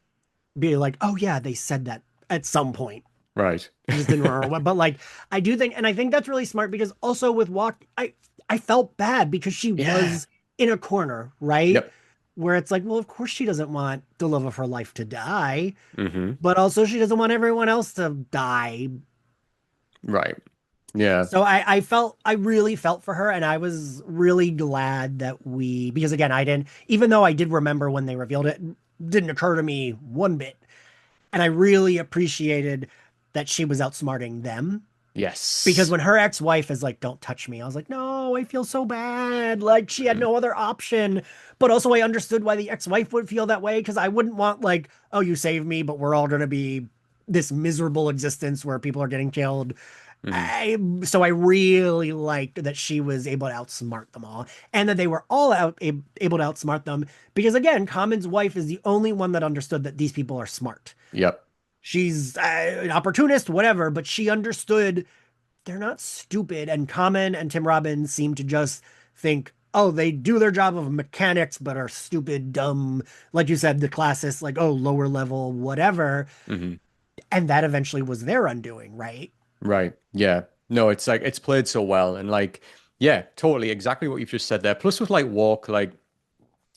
be like, "Oh yeah, they said that at some point." Right. I just didn't remember what. But like I do think, and I think that's really smart because also with Walk, I felt bad because she Yeah. was in a corner, right? Yep. Where it's like, well, of course she doesn't want the love of her life to die, Hmm. but also she doesn't want everyone else to die. Right. Yeah. So I really felt for her, and I was really glad that we, because again, I didn't, even though I did remember when they revealed it, didn't occur to me one bit. And I really appreciated that she was outsmarting them. Because Yes. when her ex-wife is like, "Don't touch me," I was like, "No, I feel so bad." Like she had Mhm. no other option. But also I understood why the ex-wife would feel that way because I wouldn't want like, "Oh, you saved me, but we're all gonna be this miserable existence where people are getting killed." Mhm. So I really liked that she was able to outsmart them all, and that they were all able to outsmart them because again, Common's wife is the only one that understood that these people are smart. Yep. She's an opportunist, whatever, but she understood they're not stupid. And Common and Tim Robbins seem to just think, oh, they do their job of mechanics, but are stupid, dumb, like you said, the classists, like, oh, lower level, whatever. Hmm. And that eventually was their undoing, right? Right. Yeah. No, it's like it's played so well and like yeah, totally exactly what you've just said there. Plus with like Walk, like,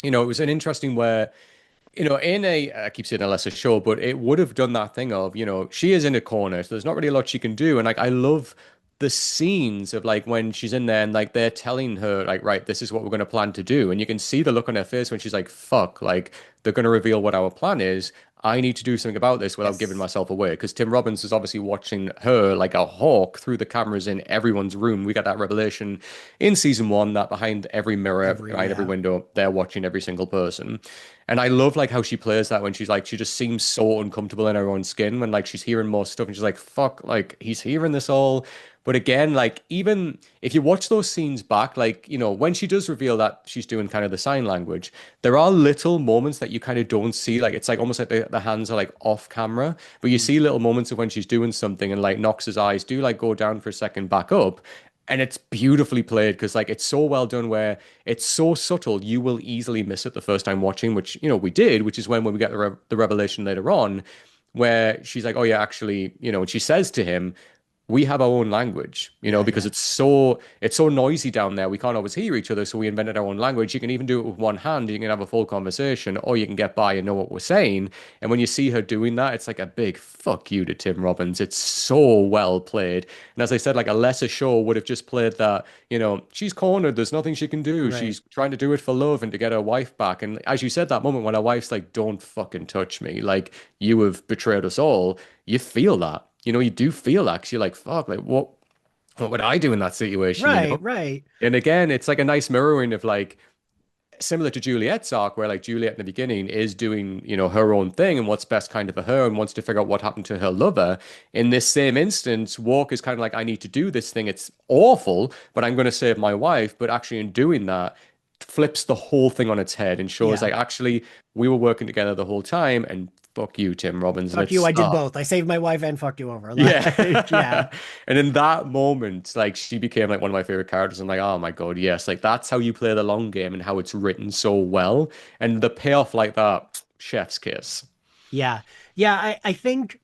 it was an interesting where in I keep saying a lesser show, but it would have done that thing of, she is in a corner, so there's not really a lot she can do. And like, I love the scenes of like when she's in there and like they're telling her, like, right, this is what we're going to plan to do. And you can see the look on her face when she's like, fuck, like, they're going to reveal what our plan is. I need to do something about this without giving Yes. myself away. Because Tim Robbins is obviously watching her like a hawk through the cameras in everyone's room. We got that revelation in season one that behind every mirror, behind every Yeah. window, they're watching every single person. And I love like how she plays that when she's like she just seems so uncomfortable in her own skin when like she's hearing more stuff and she's like, fuck, like he's hearing this all. But again, like even if you watch those scenes back, like, when she does reveal that she's doing kind of the sign language, there are little moments that you kind of don't see. Like it's like almost like the hands are like off camera, but you see little moments of when she's doing something and like Knox's eyes do like go down for a second, back up. And it's beautifully played because like it's so well done where it's so subtle you will easily miss it the first time watching, which we did, which is when we get the revelation later on, where she's like, oh yeah, actually, and she says to him, we have our own language, Yeah. because Yeah. it's so noisy down there. We can't always hear each other, so we invented our own language. You can even do it with one hand. You can have a full conversation, or you can get by and know what we're saying. And when you see her doing that, it's like a big fuck you to Tim Robbins. It's so well played. And as I said, like a lesser show would have just played that, she's cornered. There's nothing she can do. Right. She's trying to do it for love and to get her wife back. And as you said, that moment when her wife's like, "Don't fucking touch me," like you have betrayed us all. You feel that. You do feel that 'cause you're like, fuck, like what would I do in that situation? Right. Right. And again, it's like a nice mirroring of like similar to Juliet's arc, where like Juliet in the beginning is doing, her own thing and what's best kind of for her and wants to figure out what happened to her lover. In this same instance, Walk is kind of like, I need to do this thing. It's awful, but I'm going to save my wife. But actually, in doing that, flips the whole thing on its head and shows Yeah. like actually we were working together the whole time and fuck you, Tim Robbins. And Fuck you, it's I did both. I saved my wife and fucked you over. Like, yeah. yeah. And in that moment, like she became like one of my favorite characters. I'm like, oh my God, yes. Like that's how you play the long game and how it's written so well. And the payoff like that, chef's kiss. Yeah. Yeah, I think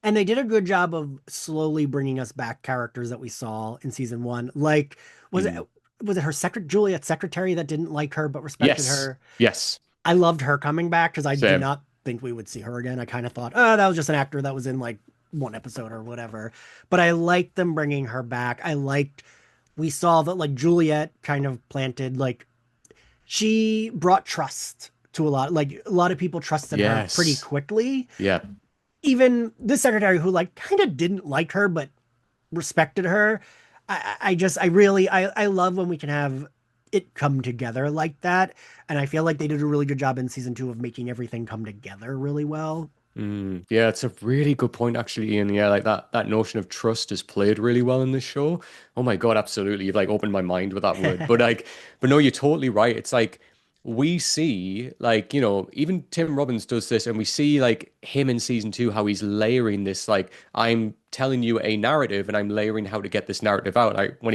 and they did a good job of slowly bringing us back characters that we saw in season one. Like, was it Mm. was it her secret Juliet's secretary that didn't like her but respected Yes. her? Yes. I loved her coming back because I did Same. not think we would see her again. I kind of thought, oh, that was just an actor that was in like one episode or whatever. But I liked them bringing her back. I liked we saw that like Juliet kind of planted like she brought trust to a lot of people trusted her pretty Yes. quickly. Yeah. Even the secretary who like kind of didn't like her but respected her. I love when we can have it come together like that. And I feel like they did a really good job in season two of making everything come together really well. Yeah, it's a really good point, actually, Ian. Yeah, like that notion of trust is played really well in this show. Oh my God, absolutely. You've like opened my mind with that word. But no, you're totally right. It's like we see, like, even Tim Robbins does this, and we see like him in season two, how he's layering this, like, I'm telling you a narrative and I'm layering how to get this narrative out. Like when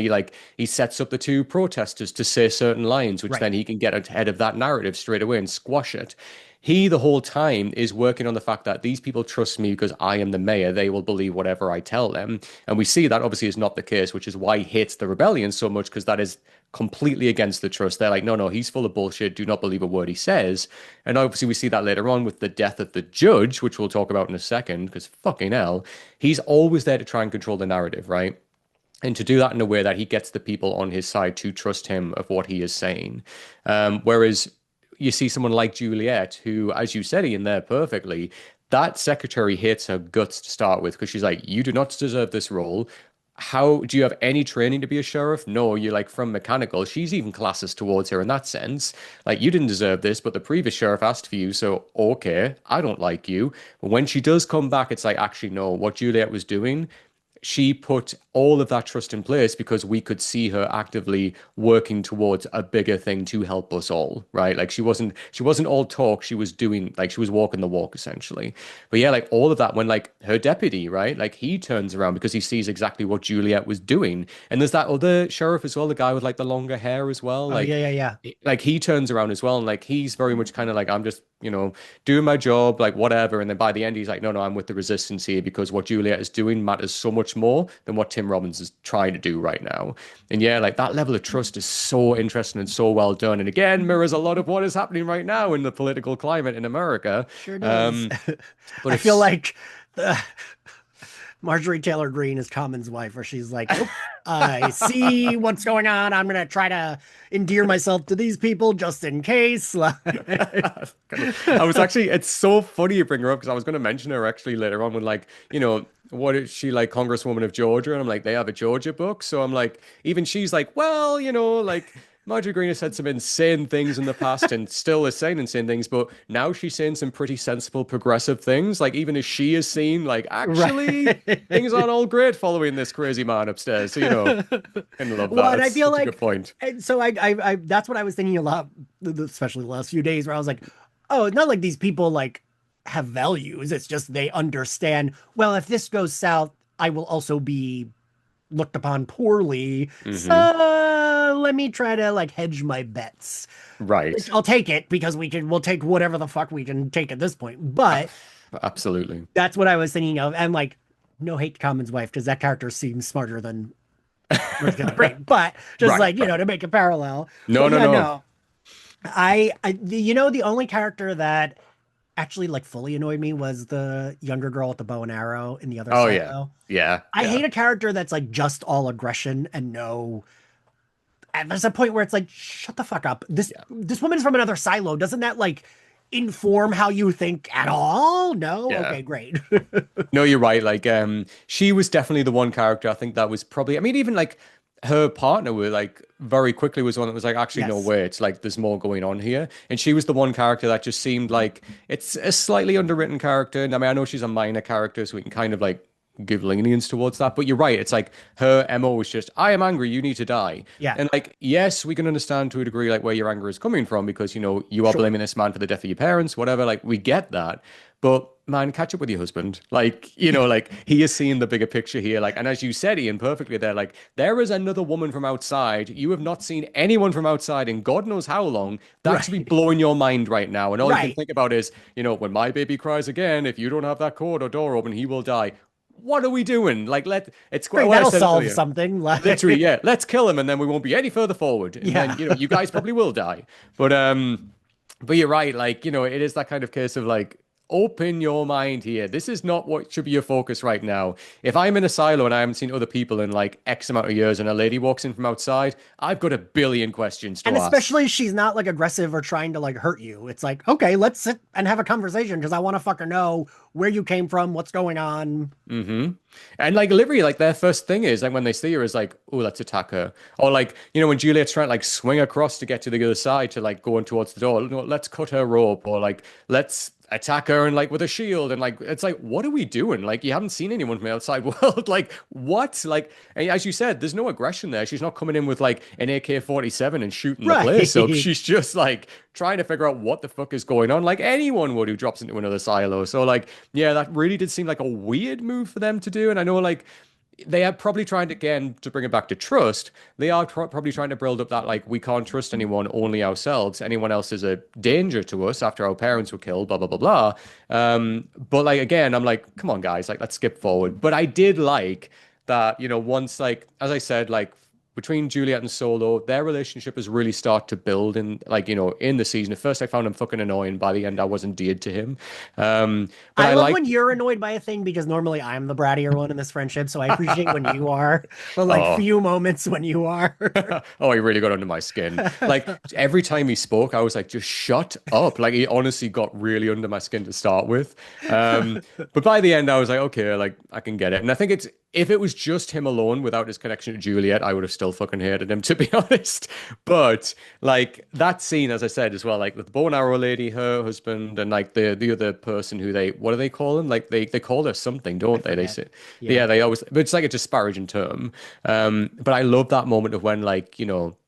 he sets up the two protesters to say certain lines, which Right. then he can get ahead of that narrative straight away and squash it. He, the whole time, is working on the fact that these people trust me because I am the mayor. They will believe whatever I tell them. And we see that obviously is not the case, which is why he hates the rebellion so much, because that is completely against the trust. They're like, no, no, he's full of bullshit. Do not believe a word he says. And obviously, we see that later on with the death of the judge, which we'll talk about in a second, because fucking hell, he's always there to try and control the narrative, right? And to do that in a way that he gets the people on his side to trust him of what he is saying. Whereas you see someone like Juliet, who, as you said, Ian, there perfectly, that secretary hates her guts to start with because she's like, you do not deserve this role. How do you have any training to be a sheriff? No, you're like from mechanical. She's even classist towards her in that sense. Like, you didn't deserve this, but the previous sheriff asked for you, so okay, I don't like you. But when she does come back, it's like, actually, no, what Juliet was doing, she put all of that trust in place because we could see her actively working towards a bigger thing to help us all, right? Like she wasn't all talk, she was doing, like, she was walking the walk essentially. But yeah, like all of that, when like her deputy, right? Like he turns around because he sees exactly what Juliet was doing. And there's that other sheriff as well, the guy with like the longer hair as well. Oh yeah, yeah, yeah. Like he turns around as well, and like he's very much kind of like, I'm just, doing my job, like whatever. And then by the end, he's like, no, no, I'm with the resistance here because what Juliet is doing matters so much more than what Tim Robbins is trying to do right now. And yeah, like that level of trust is so interesting and so well done. And again, mirrors a lot of what is happening right now in the political climate in America. Sure does. Um, but I feel it's like the Marjorie Taylor Greene is Common's wife, where she's like, "Oh, I see what's going on. I'm gonna try to endear myself to these people just in case." I was actually, it's so funny you bring her up because I was going to mention her actually later on when, like, what is she like, Congresswoman of Georgia? And I'm like, they have a Georgia book. So I'm like, even she's like, well, like, Marjorie Greene has said some insane things in the past and still is saying insane things, but now she's saying some pretty sensible, progressive things. Like, even as she is seen, like, actually, Right. things aren't all great following this crazy man upstairs. So, I love Well, that. and I It's feel such a good like, point. and so that's what I was thinking a lot, especially the last few days, where I was like, oh, it's not like these people like have values. It's just they understand, well, if this goes south, I will also be looked upon poorly. So Hmm. let me try to like hedge my bets. Which Right. I'll take it because we'll take whatever the fuck we can take at this point. But Absolutely. that's what I was thinking of. And like, no hate to Common's wife, because that character seems smarter than Marjorie Taylor Greene. But just Right, like, right. to make a parallel. No, But no, yeah, no. no. The only character that actually like fully annoyed me was the younger girl with the bow and arrow in the other Oh yeah. silo. Yeah, I yeah. hate a character that's like just all aggression and no. And there's a point where it's like, shut the fuck up. Yeah. This woman's from another silo. Doesn't that like inform how you think at all? No? Yeah. Okay, great. No, you're right. Like, she was definitely the one character I think that was probably, I mean, even like her partner were like very quickly was one that was like, actually, no Yes. way. It's like there's more going on here. And she was the one character that just seemed like it's a slightly underwritten character. And I mean, I know she's a minor character, so we can kind of like give lenience towards that. But you're right. It's like her MO was just, I am angry, you need to die. Yeah, And like, yes, we can understand to a degree like where your anger is coming from because you are sure. blaming this man for the death of your parents, whatever. Like, we get that. But man, catch up with your husband. Like, like he is seeing the bigger picture here. Like, and as you said, Ian, perfectly there, like, there is another woman from outside. You have not seen anyone from outside in God knows how long. That should be Right. blowing your mind right now. And all you can Right. think about is, when my baby cries again, if you don't have that cord or door open, he will die. What are we doing? Like, it's Right. what I That'll said solve earlier. something. Literally, Like, yeah. Let's kill him, and then we won't be any further forward. And then, yeah. you guys probably will die. But you're right. Like, it is that kind of case of like, open your mind here. This is not what should be your focus right now. If I'm in a silo and I haven't seen other people in like X amount of years and a lady walks in from outside, I've got a billion questions And to ask. especially she's not like aggressive or trying to like hurt you. It's like, okay, let's sit and have a conversation because I want to fucking know where you came from, what's going on. hmm And like literally, like their first thing is like when they see her is like, oh, let's attack her. Or like, when Juliet's trying to like swing across to get to the other side to like go in towards the door, no, let's cut her rope or like let's attack her and like with a shield and like it's like, what are we doing? Like you haven't seen anyone from the outside world. Like what? Like and as you said, there's no aggression there. She's not coming in with like an AK-47 and shooting the place up. Right. She's just like trying to figure out what the fuck is going on, like anyone would who drops into another silo. So like, yeah, that really did seem like a weird move for them to do. And I know like they are probably trying to, again, to bring it back to trust, they are probably trying to build up that like we can't trust anyone, only ourselves. Anyone else is a danger to us after our parents were killed, blah blah blah blah. But like again, I'm like, come on guys, like let's skip forward. But I did like that, once like as I said, like between Juliet and Solo, their relationship has really started to build in like, in the season. At first I found him fucking annoying. By the end, I was endeared to him. But I I love like when you're annoyed by a thing because normally I'm the brattier one in this friendship. So I appreciate when you are, the like oh, few moments when you are. oh, he really got under my skin. Like every time he spoke, I was like, just shut up. Like he honestly got really under my skin to start with. But by the end, I was like, okay, like I can get it. And I think it's if it was just him alone without his connection to Juliet, I would have still fucking hated him, to be honest. But like that scene, as I said as well, like with the bow and arrow lady, her husband, and like the other person who what do they call him? Like they call her something, I don't they? They forget. say, Yeah. yeah, they always, but it's like a disparaging term. But I love that moment of when like,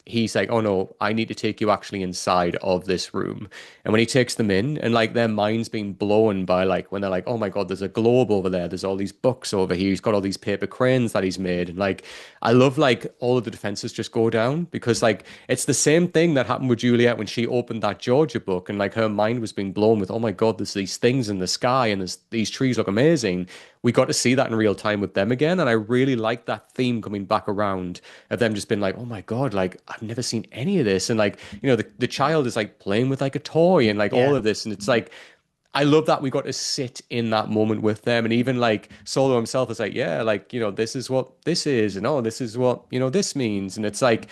he's like, oh no, I need to take you actually inside of this room. And when he takes them in and like their minds being blown by like when they're like, oh my God, there's a globe over there. There's all these books over here. He's got all these paper cranes that he's made. And like, I love like all of the defenses just go down because like it's the same thing that happened with Juliet when she opened that Georgia book and like her mind was being blown with, oh my God, there's these things in the sky and these trees look amazing. We got to see that in real time with them again. And I really like that theme coming back around of them just being like, oh my God, like I've never seen any of this. And like, the child is like playing with like a toy and like all Yeah. of this. And it's like, I love that we got to sit in that moment with them. And even like Solo himself is like, yeah, like, this is what this is. And oh, this is what, this means. And it's like,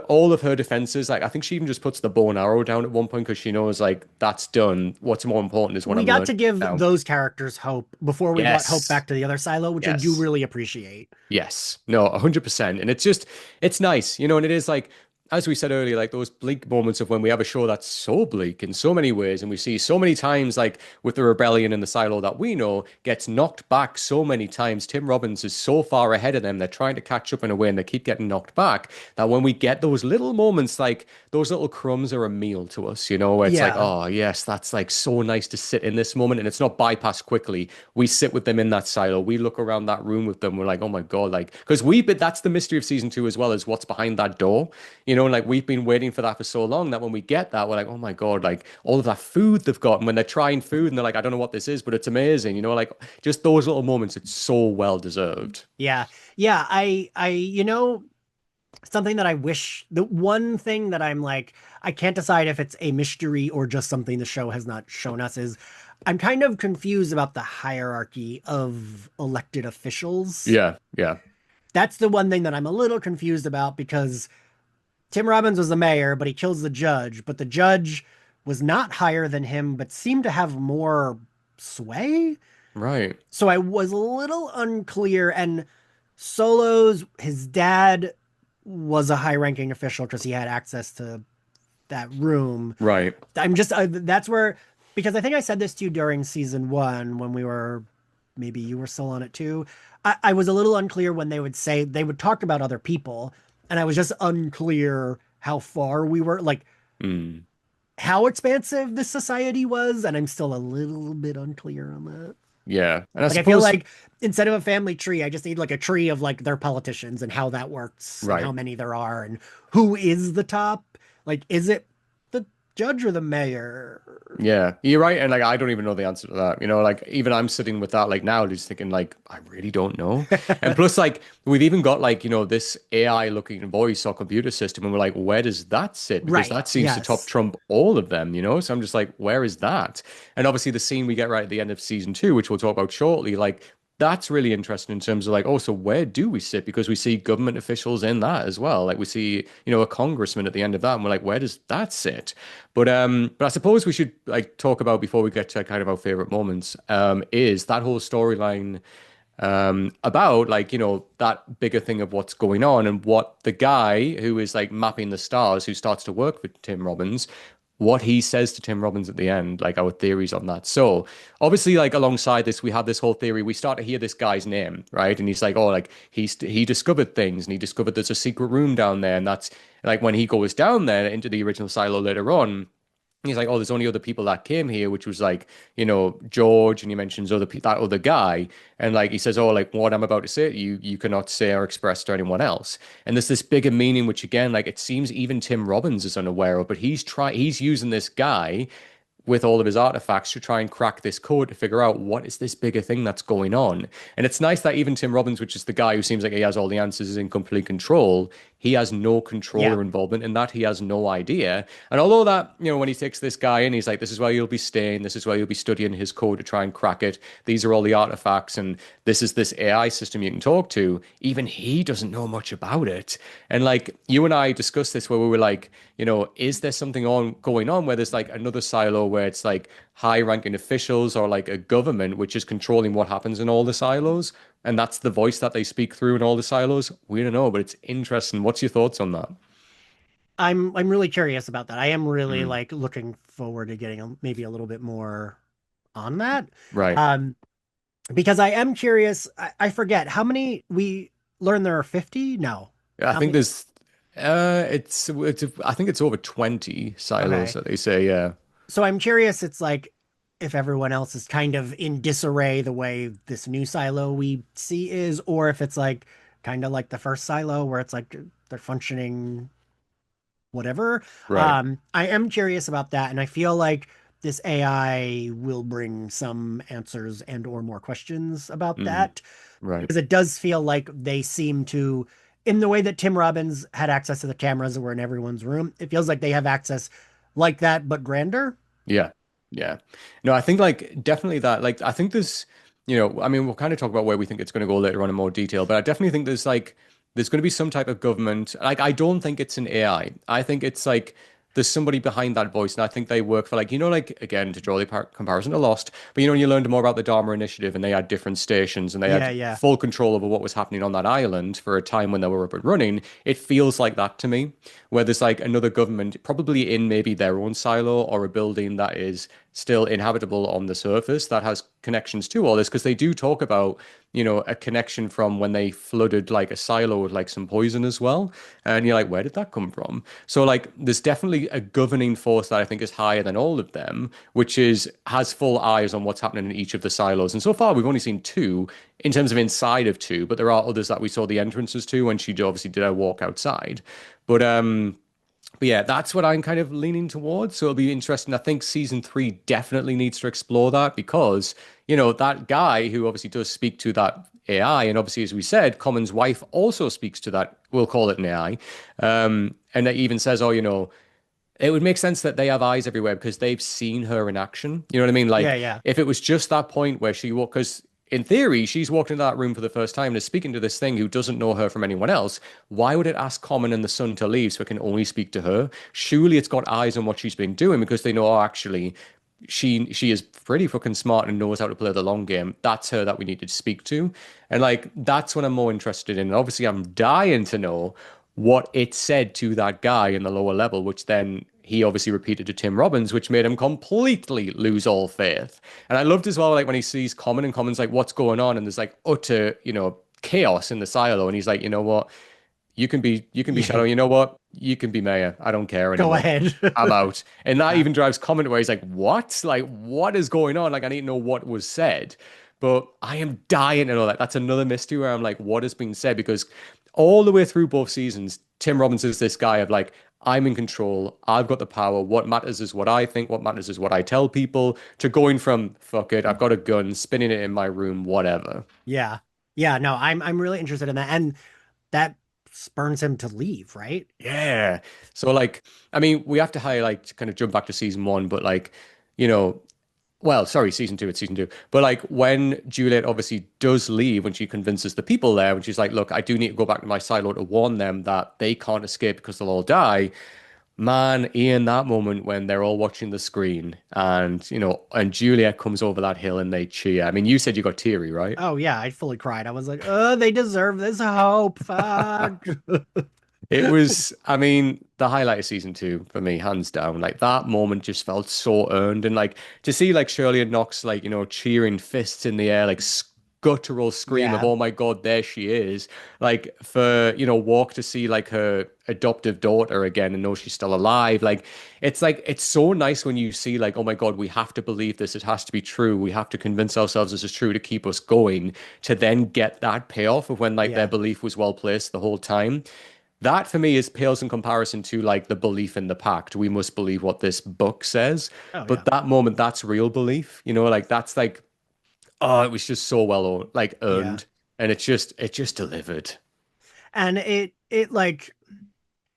all of her defenses, like I think she even just puts the bow and arrow down at one point because she knows like that's done. What's more important is what We I'm got learning to give now. those characters hope before we brought hope Yes. back to the other silo, which I do Yes. really appreciate. Yes. No, 100%. And it's nice, and it is like, as we said earlier, like those bleak moments of when we have a show that's so bleak in so many ways, and we see so many times, like with the rebellion in the silo that we know gets knocked back so many times. Tim Robbins is so far ahead of them. They're trying to catch up in a way and they keep getting knocked back. That when we get those little moments, like those little crumbs are a meal to us, where it's like, Yeah. oh, yes, that's like so nice to sit in this moment. And it's not bypassed quickly. We sit with them in that silo. We look around that room with them. We're like, oh my God, like, because but that's the mystery of season two as well, is what's behind that door. And like we've been waiting for that for so long that when we get that, we're like, oh my God, like all of that food they've got. And when they're trying food and they're like, I don't know what this is, but it's amazing. Like just those little moments, it's so well deserved. Yeah. Yeah. Something that I wish, the one thing that I'm like, I can't decide if it's a mystery or just something the show has not shown us is I'm kind of confused about the hierarchy of elected officials. Yeah, yeah, That's the one thing that I'm a little confused about because Tim Robbins was the mayor, but he kills the judge, but the judge was not higher than him, but seemed to have more sway. right, So I was a little unclear. And his dad was a high ranking official because he had access to that room. right. That's where, because I think I said this to you during season one when we were maybe you were still on it too. I was a little unclear when they would say they would talk about other people, and I was just unclear how far we were, like Mm. how expansive this society was, and I'm still a little bit unclear on that. Yeah. And I Like I feel suppose, like instead of a family tree, I just need like a tree of like their politicians and how that works and how right. many there are and who is the top. Like, is it the judge or the mayor? Yeah, you're right. And like, I don't even know the answer to that. Like, even I'm sitting with that, like, now, just thinking, like, I really don't know. And plus, like, we've even got, like, this AI looking voice or computer system, and we're like, where does that sit? Because Right. that seems to top Yes. trump all of them? So I'm just like, where is that? And obviously, the scene we get right at the end of season two, which we'll talk about shortly, like, that's really interesting in terms of like, oh, so where do we sit? Because we see government officials in that as well. Like we see, a congressman at the end of that, and we're like, where does that sit? But I suppose we should like talk about before we get to kind of our favorite moments, is that whole storyline about like, that bigger thing of what's going on and what the guy who is like mapping the stars, who starts to work with Tim Robbins, what he says to Tim Robbins at the end, like our theories on that. So obviously, like alongside this, we have this whole theory. We start to hear this guy's name, right? And he's like, oh, like he discovered things, and he discovered there's a secret room down there, and that's like when he goes down there into the original silo later on. He's like, oh, there's only other people that came here, which was like, George, and he mentions that other guy, and like he says, oh, like what I'm about to say to you, you cannot say or express to anyone else. And there's this bigger meaning, which again, like it seems even Tim Robbins is unaware of, but he's using this guy with all of his artifacts to try and crack this code to figure out what is this bigger thing that's going on. And it's nice that even Tim Robbins, which is the guy who seems like he has all the answers, is in complete control. He has no control Yeah. or involvement in that. He has no idea. And although that, when he takes this guy in, he's like, this is where you'll be staying. This is where you'll be studying his code to try and crack it. These are all the artifacts. And this is this AI system you can talk to. Even he doesn't know much about it. And like you and I discussed this where we were like, is there something going on where there's like another silo where it's like high ranking officials or like a government which is controlling what happens in all the silos? And that's the voice that they speak through in all the silos. We don't know, but it's interesting. What's your thoughts on that? I'm really curious about that. I am really Mm, like looking forward to getting maybe a little bit more on that. right. Um, because I am curious. I forget how many we learned there are 50? No. I How think many? there's I think it's over 20 silos Okay. that they say, yeah. So I'm curious, it's like if everyone else is kind of in disarray the way this new silo we see is, or if it's like kind of like the first silo where it's like they're functioning whatever. Right. I am curious about that, and I feel like this AI will bring some answers and or more questions about Mm, that right. because it does feel like they seem to, in the way that Tim Robbins had access to the cameras that were in everyone's room, it feels like they have access like that, but grander. Yeah. Yeah. No, I think like definitely that, like, I think there's, I mean, we'll kind of talk about where we think it's going to go later on in more detail, but I definitely think there's going to be some type of government. Like, I don't think it's an AI. I think it's like, there's somebody behind that voice, and I think they work for like, like again to draw the comparison to Lost, but when you learned more about the Dharma Initiative, and they had different stations, and they Yeah, had yeah. full control over what was happening on that island for a time when they were up and running. It feels like that to me, where there's like another government, probably in maybe their own silo or a building that is still inhabitable on the surface that has connections to all this, because they do talk about, a connection from when they flooded like a silo with like some poison as well. And you're like, where did that come from? So like there's definitely a governing force that I think is higher than all of them, which is has full eyes on what's happening in each of the silos. And so far we've only seen two in terms of inside of two, but there are others that we saw the entrances to when she obviously did her walk outside. But yeah, that's what I'm kind of leaning towards. So it'll be interesting. I think season three definitely needs to explore that because, that guy who obviously does speak to that AI, and obviously, as we said, Common's wife also speaks to that, we'll call it an AI. And it even says, oh, it would make sense that they have eyes everywhere because they've seen her in action. You know what I mean? Yeah, Like yeah. if it was just that point where she walked, because in theory, she's walked into that room for the first time and is speaking to this thing who doesn't know her from anyone else. Why would it ask Common and the Sun to leave so it can only speak to her? Surely it's got eyes on what she's been doing because they know, oh, actually, she is pretty fucking smart and knows how to play the long game. That's her that we needed to speak to. And like that's what I'm more interested in. And obviously I'm dying to know what it said to that guy in the lower level, which then he obviously repeated to Tim Robbins, which made him completely lose all faith. And I loved as well, like when he sees Common and Common's like, what's going on? And there's like utter, chaos in the silo. And he's like, you know what? You can be Yeah, Shadow. You know what? You can be Mayor. I don't care go anymore. ahead. I'm out. And that Yeah. even drives Common where he's like, what? Like, what is going on? Like, I need to know what was said. But I am dying to know that. That's another mystery where I'm like, what has been said? Because all the way through both seasons, Tim Robbins is this guy of like, I'm in control. I've got the power. What matters is what I think. What matters is what I tell people. To going from fuck it, I've got a gun, spinning it in my room, whatever. Yeah. Yeah, no, I'm really interested in that. And that spurns him to leave, right? Yeah. So like, I mean, we have to highlight to kind of jump back to season one, but like, you know, well, sorry, season two, it's season two. But like when Juliet obviously does leave, when she convinces the people there, when she's like, look, I do need to go back to my silo to warn them that they can't escape because they'll all die. Man, Ian, that moment when they're all watching the screen and Juliet comes over that hill and they cheer. I mean, you said you got teary, right? Oh yeah, I fully cried. I was like, oh, they deserve this hope. Fuck. It was, I mean, the highlight of season two for me, hands down. Like that moment just felt so earned. And like to see like Shirley and Knox, like, cheering fists in the air, like guttural scream of, Yeah. oh my God, there she is. Like for, Walk to see like her adoptive daughter again and know she's still alive. Like, it's so nice when you see like, oh my God, we have to believe this. It has to be true. We have to convince ourselves this is true to keep us going, to then get that payoff of when like their Yeah. belief was well placed the whole time. That for me is pales in comparison to like the belief in the pact. We must believe what this book says. Oh yeah. But that moment, that's real belief. Like that's like, oh, it was just so well like Yeah. earned. And it just delivered. And it like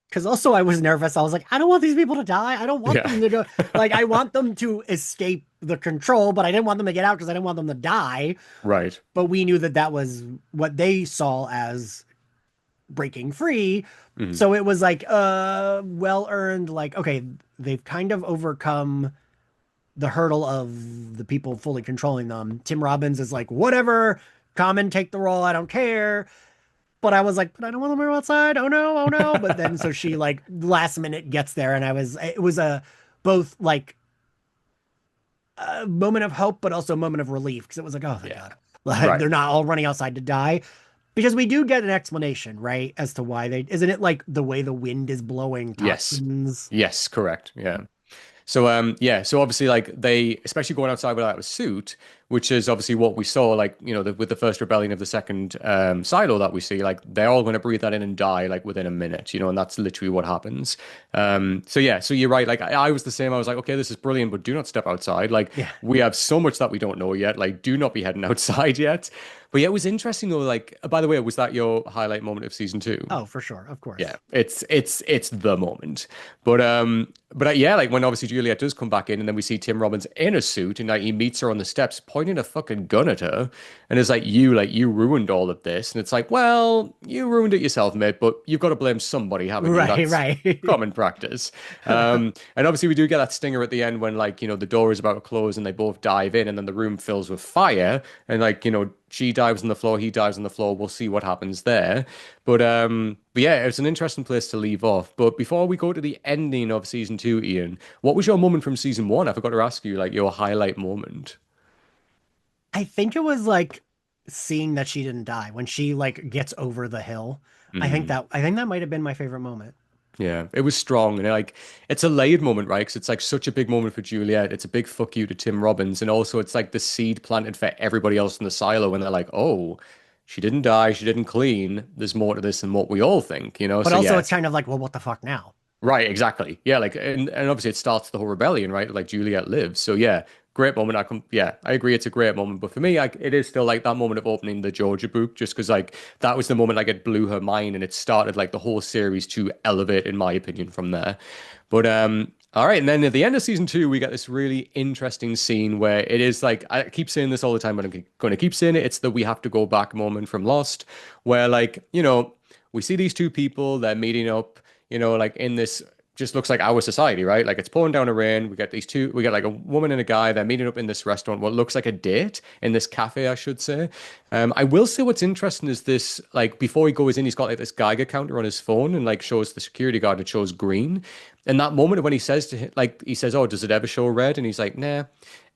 because also I was nervous. I was like, I don't want these people to die. I don't want Yeah. them to go. Like, I want them to escape the control, but I didn't want them to get out because I didn't want them to die. Right. But we knew that that was what they saw as breaking free. Mhm. So it was like, well earned. Like, okay, they've kind of overcome the hurdle of the people fully controlling them. Tim Robbins is like, whatever, come and take the role. I don't care. But I was like, but I don't want them to go outside. Oh no, oh no. But then so she like last minute gets there, and it was a both like a moment of hope, but also a moment of relief because it was like, oh thank Yeah. God, like Right. they're not all running outside to die. Because we do get an explanation, right, as to why they isn't it like the way the wind is blowing Yes. toxins? Yes, correct. Yeah. So obviously like they especially going outside without a suit, which is obviously what we saw like, with the first rebellion of the second silo that we see, like they're all going to breathe that in and die like within a minute, and that's literally what happens. So yeah, so you're right. Like I was the same. I was like, okay, this is brilliant, but do not step outside. Like Yeah. we have so much that we don't know yet. Like do not be heading outside yet. But yeah, it was interesting though. Like, by the way, was that your highlight moment of season two? Oh, for sure, of Yeah, course. it's the moment. But yeah, like when obviously Juliet does come back in, and then we see Tim Robbins in a suit, and like he meets her on the steps, pointing a fucking gun at her, and it's like you ruined all of this, and it's like, well, you ruined it yourself, mate, but you've got to blame somebody, haven't you? Right, That's right. common practice. And obviously we do get that stinger at the end when like the door is about to close, and they both dive in, and then the room fills with fire, and like she dives on the floor, he dives on the floor. We'll see what happens there. But yeah, it's an interesting place to leave off. But before we go to the ending of season two, Ian, what was your moment from season one? I forgot to ask you, like your highlight moment. I think it was like seeing that she didn't die when she like gets over the hill. Mm, I think that might have been my favorite moment. yeah, it was strong, and like it's a layered moment, right? Because it's like such a big moment for Juliet. It's a big fuck you to Tim Robbins, and also it's like the seed planted for everybody else in the silo, and they're like, oh, she didn't die, she didn't clean. There's more to this than what we all think. But So also yeah, it's kind of like, well, what the fuck now? right, exactly. Yeah, like and obviously it starts the whole rebellion, right? Like Juliet lives. So yeah, great moment. I agree it's a great moment. But for me, like it is still like that moment of opening the Georgia book, just because like that was the moment like it blew her mind and it started like the whole series to elevate, in my opinion, from there. But all right, and then at the end of season two, we get this really interesting scene where it is like I keep saying this all the time, but I'm going to keep saying it. It's the we have to go back moment from Lost, where like we see these two people, they're meeting up, like in this just looks like our society, right? Like it's pouring down a rain. We got like a woman and a guy. They're meeting up in this restaurant, what looks like a date in this cafe, I should say. I will say what's interesting is this, like before he goes in, he's got like this Geiger counter on his phone and like shows the security guard, it shows green. And that moment when he says to him, like he says, "Oh, does it ever show red?" And he's like, "Nah."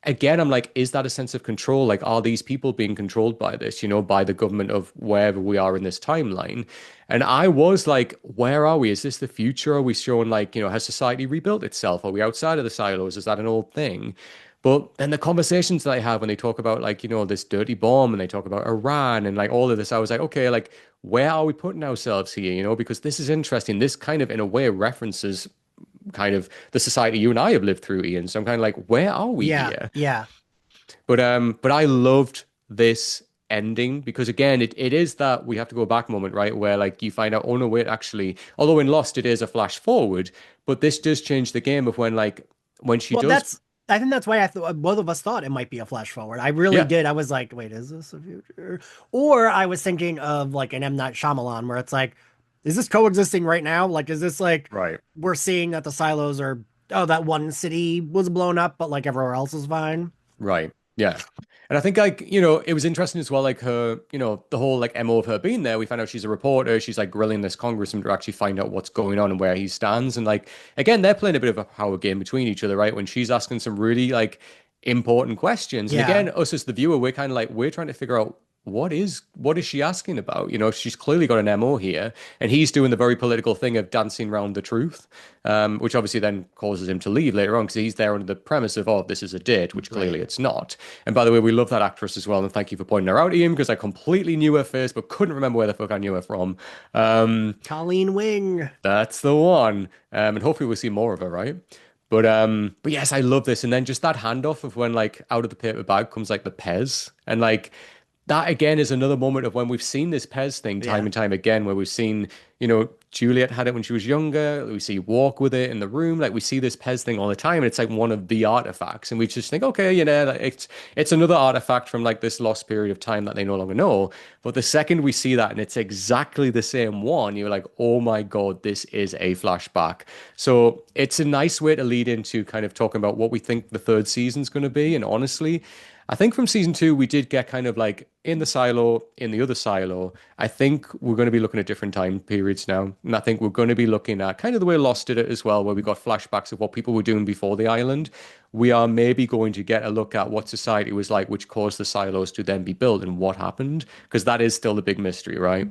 Again, I'm like, is that a sense of control? Like, are these people being controlled by this, by the government of wherever we are in this timeline? And I was like, where are we? Is this the future? Are we showing like, has society rebuilt itself? Are we outside of the silos? Is that an old thing? But then the conversations that I have when they talk about like, this dirty bomb and they talk about Iran and like all of this, I was like, okay, like, where are we putting ourselves here? Because this is interesting. This kind of, in a way, references kind of the society you and I have lived through, Ian. So I'm kind of like, where are we Yeah, here? yeah. But I loved this ending because again, it is that we have to go back moment, right? Where like you find out, oh no, wait, actually, although in Lost it is a flash forward, but this does change the game of when she Well, does, I think that's why I thought both of us thought it might be a flash forward. I really yeah, did. I was like, wait, is this a future? Or I was thinking of like an M. Night Shyamalan where it's like, is this coexisting right now? Like, is this like right. we're seeing that the silos are, oh, that one city was blown up, but like everywhere else is fine. Right. Yeah. And I think like, it was interesting as well, like her, the whole like MO of her being there. We found out she's a reporter. She's like grilling this congressman to actually find out what's going on and where he stands. And like, again, they're playing a bit of a power game between each other, right? When she's asking some really like important questions. And Yeah. again, us as the viewer, we're kind of like, we're trying to figure out what is she asking about? She's clearly got an MO here, and he's doing the very political thing of dancing around the truth, which obviously then causes him to leave later on because he's there under the premise of, oh, this is a date, which clearly Right. it's not. And by the way, we love that actress as well, and thank you for pointing her out, Ian, because I completely knew her face but couldn't remember where the fuck I knew her from. Colleen Wing. That's the one, and hopefully we'll see more of her, right? But yes, I love this, and then just that handoff of when like out of the paper bag comes like the Pez, and like that again is another moment of when we've seen this Pez thing time Yeah. and time again, where we've seen, Juliet had it when she was younger. We see walk with it in the room. Like we see this Pez thing all the time, and it's like one of the artifacts. And we just think, okay, like, it's another artifact from like this lost period of time that they no longer know. But the second we see that and it's exactly the same one, you're like, oh my God, this is a flashback. So it's a nice way to lead into kind of talking about what we think the third season's going to be. And honestly, I think from season two, we did get kind of like in the silo, in the other silo. I think we're going to be looking at different time periods now. And I think we're going to be looking at kind of the way Lost did it as well, where we got flashbacks of what people were doing before the island. We are maybe going to get a look at what society was like, which caused the silos to then be built and what happened, because that is still the big mystery, right?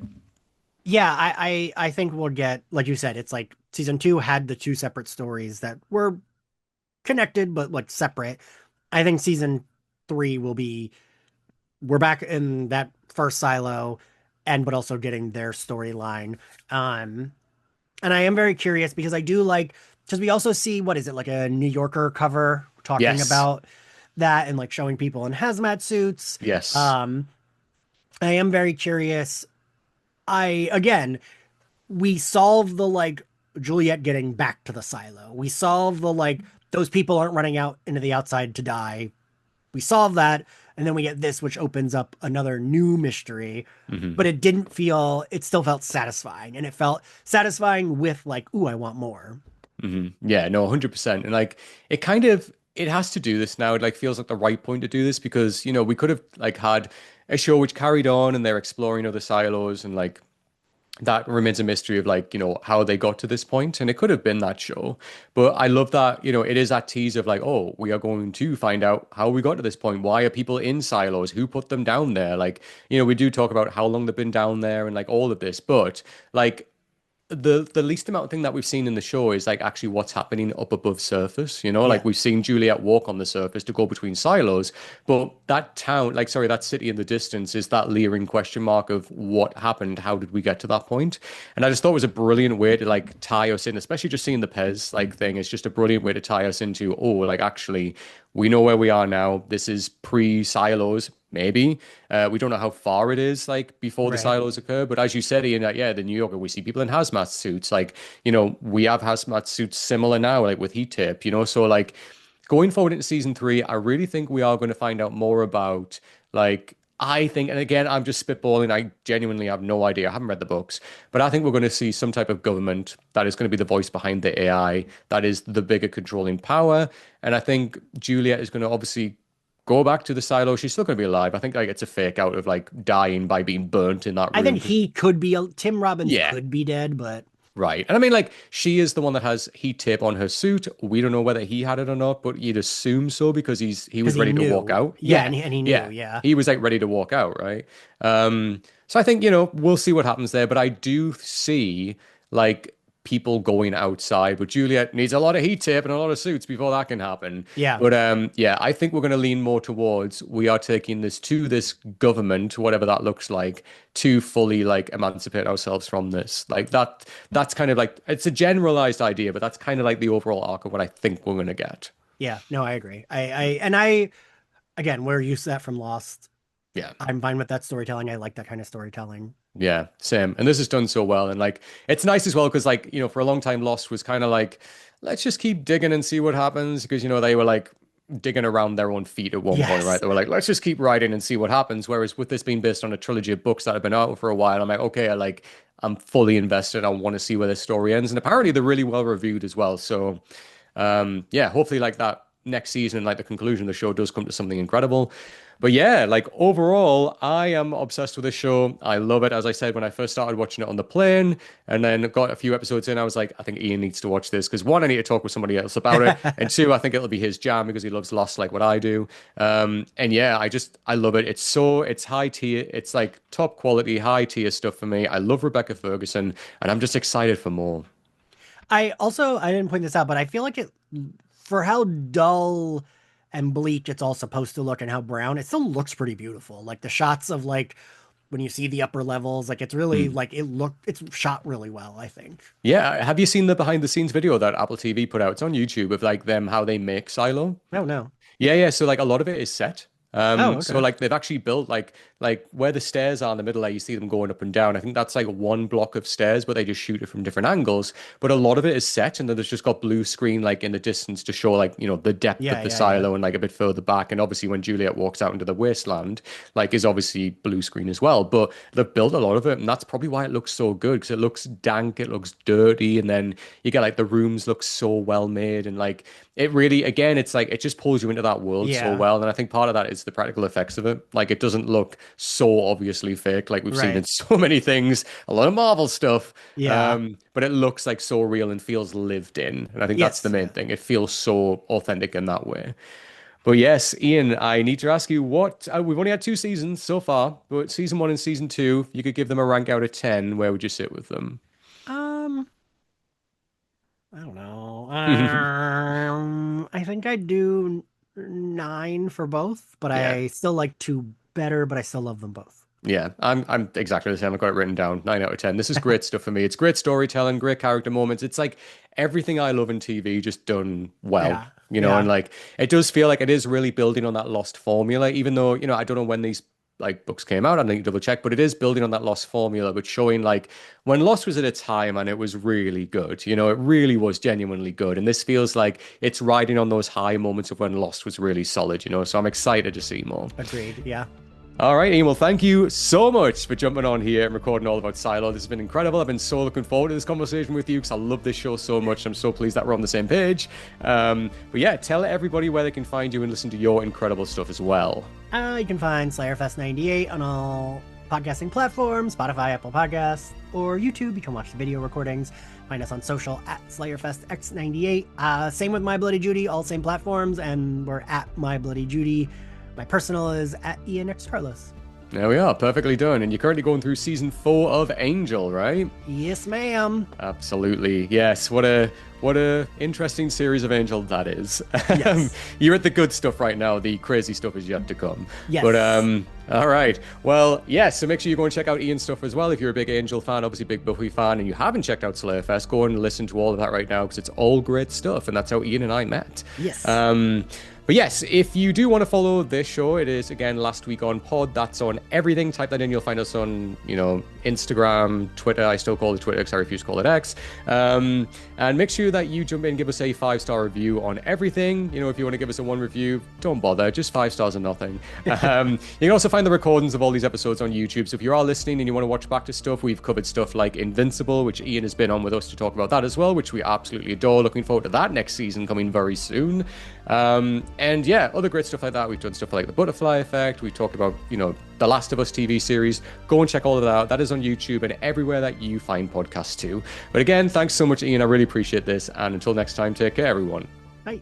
Yeah, I think we'll get, like you said, it's like season two had the two separate stories that were connected but like separate. I think season three will be we're back in that first silo and but also getting their storyline. Um and I am very curious because I do like because we also see what is it like a New Yorker cover talking Yes. about that and like showing people in hazmat suits. Yes. Um I am very curious. I again we solve the like Juliet getting back to the silo. We solve the like those people aren't running out into the outside to die. We solve that, and then we get this, which opens up another new mystery. Hmm. But it didn't feel. It still felt satisfying, and it felt satisfying with like, ooh, I want more. Yeah, no, 100%. And like it has to do this now. It like feels like the right point to do this because, we could have like had a show which carried on and they're exploring other silos and like that remains a mystery of like, how they got to this point. And it could have been that show. But I love that, it is that tease of like, oh, we are going to find out how we got to this point. Why are people in silos? Who put them down there? Like, we do talk about how long they've been down there and like all of this, but like the least amount of thing that we've seen in the show is like actually what's happening up above surface, like Yeah, we've seen Juliet walk on the surface to go between silos, but that town, like sorry, that city in the distance is that leering question mark of what happened, how did we get to that point? And I just thought it was a brilliant way to like tie us in, especially just seeing the Pez like thing. It's just a brilliant way to tie us into, oh, like actually we know where we are now. This is pre-silos, maybe. We don't know how far it is, like before the right. silos occur. But as you said, Ian, yeah, the New Yorker, we see people in hazmat suits. Like, we have hazmat suits similar now, like with heat tape. So like going forward into season three, I really think we are going to find out more about like I think, and again, I'm just spitballing. I genuinely have no idea. I haven't read the books, but I think we're going to see some type of government that is going to be the voice behind the AI, that is the bigger controlling power. And I think Juliet is going to obviously go back to the silo. She's still going to be alive. I think like it's a fake out of like dying by being burnt in that I room. think he could be, Tim Robbins Yeah, could be dead, but right. And I mean, like, she is the one that has heat tape on her suit. We don't know whether he had it or not, but you'd assume so because he because was he ready to walk knew. out. Yeah, Yeah, and he knew. yeah. Yeah. He was like ready to walk out, right? So I think, we'll see what happens there, but I do see like people going outside, but Juliet needs a lot of heat tape and a lot of suits before that can happen. Yeah. But yeah, I think we're going to lean more towards we are taking this to this government, whatever that looks like, to fully like emancipate ourselves from this. Like that's kind of like it's a generalized idea, but that's kind of like the overall arc of what I think we're going to get. Yeah. No, I agree. I again, we're used to that from Lost. Yeah. I'm fine with that storytelling. I like that kind of storytelling. Yeah, same. And this is done so well. And like it's nice as well because like, for a long time Lost was kind of like, let's just keep digging and see what happens. Because they were like digging around their own feet at one point, right? Yes. They were like, let's just keep writing and see what happens. Whereas with this being based on a trilogy of books that have been out for a while, I'm like, okay, I'm fully invested. I want to see where this story ends. And apparently they're really well reviewed as well. So yeah, hopefully like that next season and like the conclusion of the show does come to something incredible. But yeah, like overall, I am obsessed with this show. I love it. As I said, when I first started watching it on the plane and then got a few episodes in, I was like, I think Ian needs to watch this because one, I need to talk with somebody else about it. And two, I think it'll be his jam because he loves Lost like what I do. And yeah, I love it. It's high tier. It's like top quality, high tier stuff for me. I love Rebecca Ferguson and I'm just excited for more. I didn't point this out, but I feel like for how dull and bleak it's all supposed to look and how brown, it still looks pretty beautiful. Like the shots of like when you see the upper levels, like it's really like it's shot really well, I think. Yeah, have you seen the behind the scenes video that Apple TV put out? It's on YouTube of like them how they make Silo. Oh no. Yeah, yeah. So like a lot of it is set. Oh, So okay. like they've actually built like where the stairs are in the middle there, you see them going up and down. I think that's like one block of stairs, but they just shoot it from different angles. But a lot of it is set, and then there's just got blue screen like in the distance to show like the depth of Yeah, the yeah, yeah. silo and like a bit further back. And obviously when Juliet walks out into the wasteland, like is obviously blue screen as well. But they've built a lot of it, and that's probably why it looks so good because it looks dank, it looks dirty, and then you get like the rooms look so well made and like it really, again, it's like it just pulls you into that world so Yeah. well. And I think part of that is the practical effects of it. Like it doesn't look so obviously fake, like we've seen in Right. so many things, a lot of Marvel stuff. Yeah. But it looks like so real and feels lived in. And I think that's the Yes. main Yeah. thing. It feels so authentic in that way. But yes, Ian, I need to ask you what we've only had two seasons so far, but season one and season two, if you could give them a rank out of 10, where would you sit with them? Um, I don't know. I think I'd do 9 for both, but Yeah. I still like 2 better, but I still love them both. Yeah, I'm exactly the same. I've got it written down. 9 out of 10. This is great stuff for me. It's great storytelling, great character moments. It's like everything I love in TV just done well, Yeah. and Yeah. like it does feel like it is really building on that lost formula, even though, I don't know when these like books came out. I need to double check, but it is building on that lost formula, but showing like when Lost was at its time and it was really good, it really was genuinely good. And this feels like it's riding on those high moments of when Lost was really solid, so I'm excited to see more. Agreed. Yeah. All right, Ian, well, thank you so much for jumping on here and recording all about Silo. This has been incredible. I've been so looking forward to this conversation with you because I love this show so much. I'm so pleased that we're on the same page. But yeah, tell everybody where they can find you and listen to your incredible stuff as well. You can find SlayerFest98 on all podcasting platforms, Spotify, Apple Podcasts, or YouTube. You can watch the video recordings. Find us on social at SlayerFestX98. Same with My Bloody Judy, all same platforms, and we're at My Bloody Judy. My personal is at Ian X Carlos. There we are, perfectly done. And you're currently going through season 4 of Angel, right? Yes, ma'am. Absolutely. Yes. What a interesting series of Angel that is. Yes. You're at the good stuff right now. The crazy stuff is yet to come. Yes. But all right. Well, yes. So make sure you go and check out Ian's stuff as well. If you're a big Angel fan, obviously big Buffy fan, and you haven't checked out Slayerfest, go and listen to all of that right now because it's all great stuff, and that's how Ian and I met. Yes. But yes, if you do want to follow this show, it is again Last Week on Pod. That's on everything. Type that in, you'll find us on, Instagram, Twitter. I still call it Twitter because I refuse to call it X. And make sure that you jump in and give us a 5-star review on everything. You know, if you want to give us a 1 review, don't bother. Just 5 stars and nothing. You can also find the recordings of all these episodes on YouTube. So if you are listening and you want to watch back to stuff, we've covered stuff like Invincible, which Ian has been on with us to talk about that as well, which we absolutely adore. Looking forward to that next season coming very soon. And yeah, other great stuff like that. We've done stuff like The Butterfly Effect. We talked about, you know, The Last of Us TV series. Go and check all of that out. That is on YouTube and everywhere that you find podcasts too. But again, thanks so much, Ian. I really appreciate this. And until next time, take care, everyone. Bye.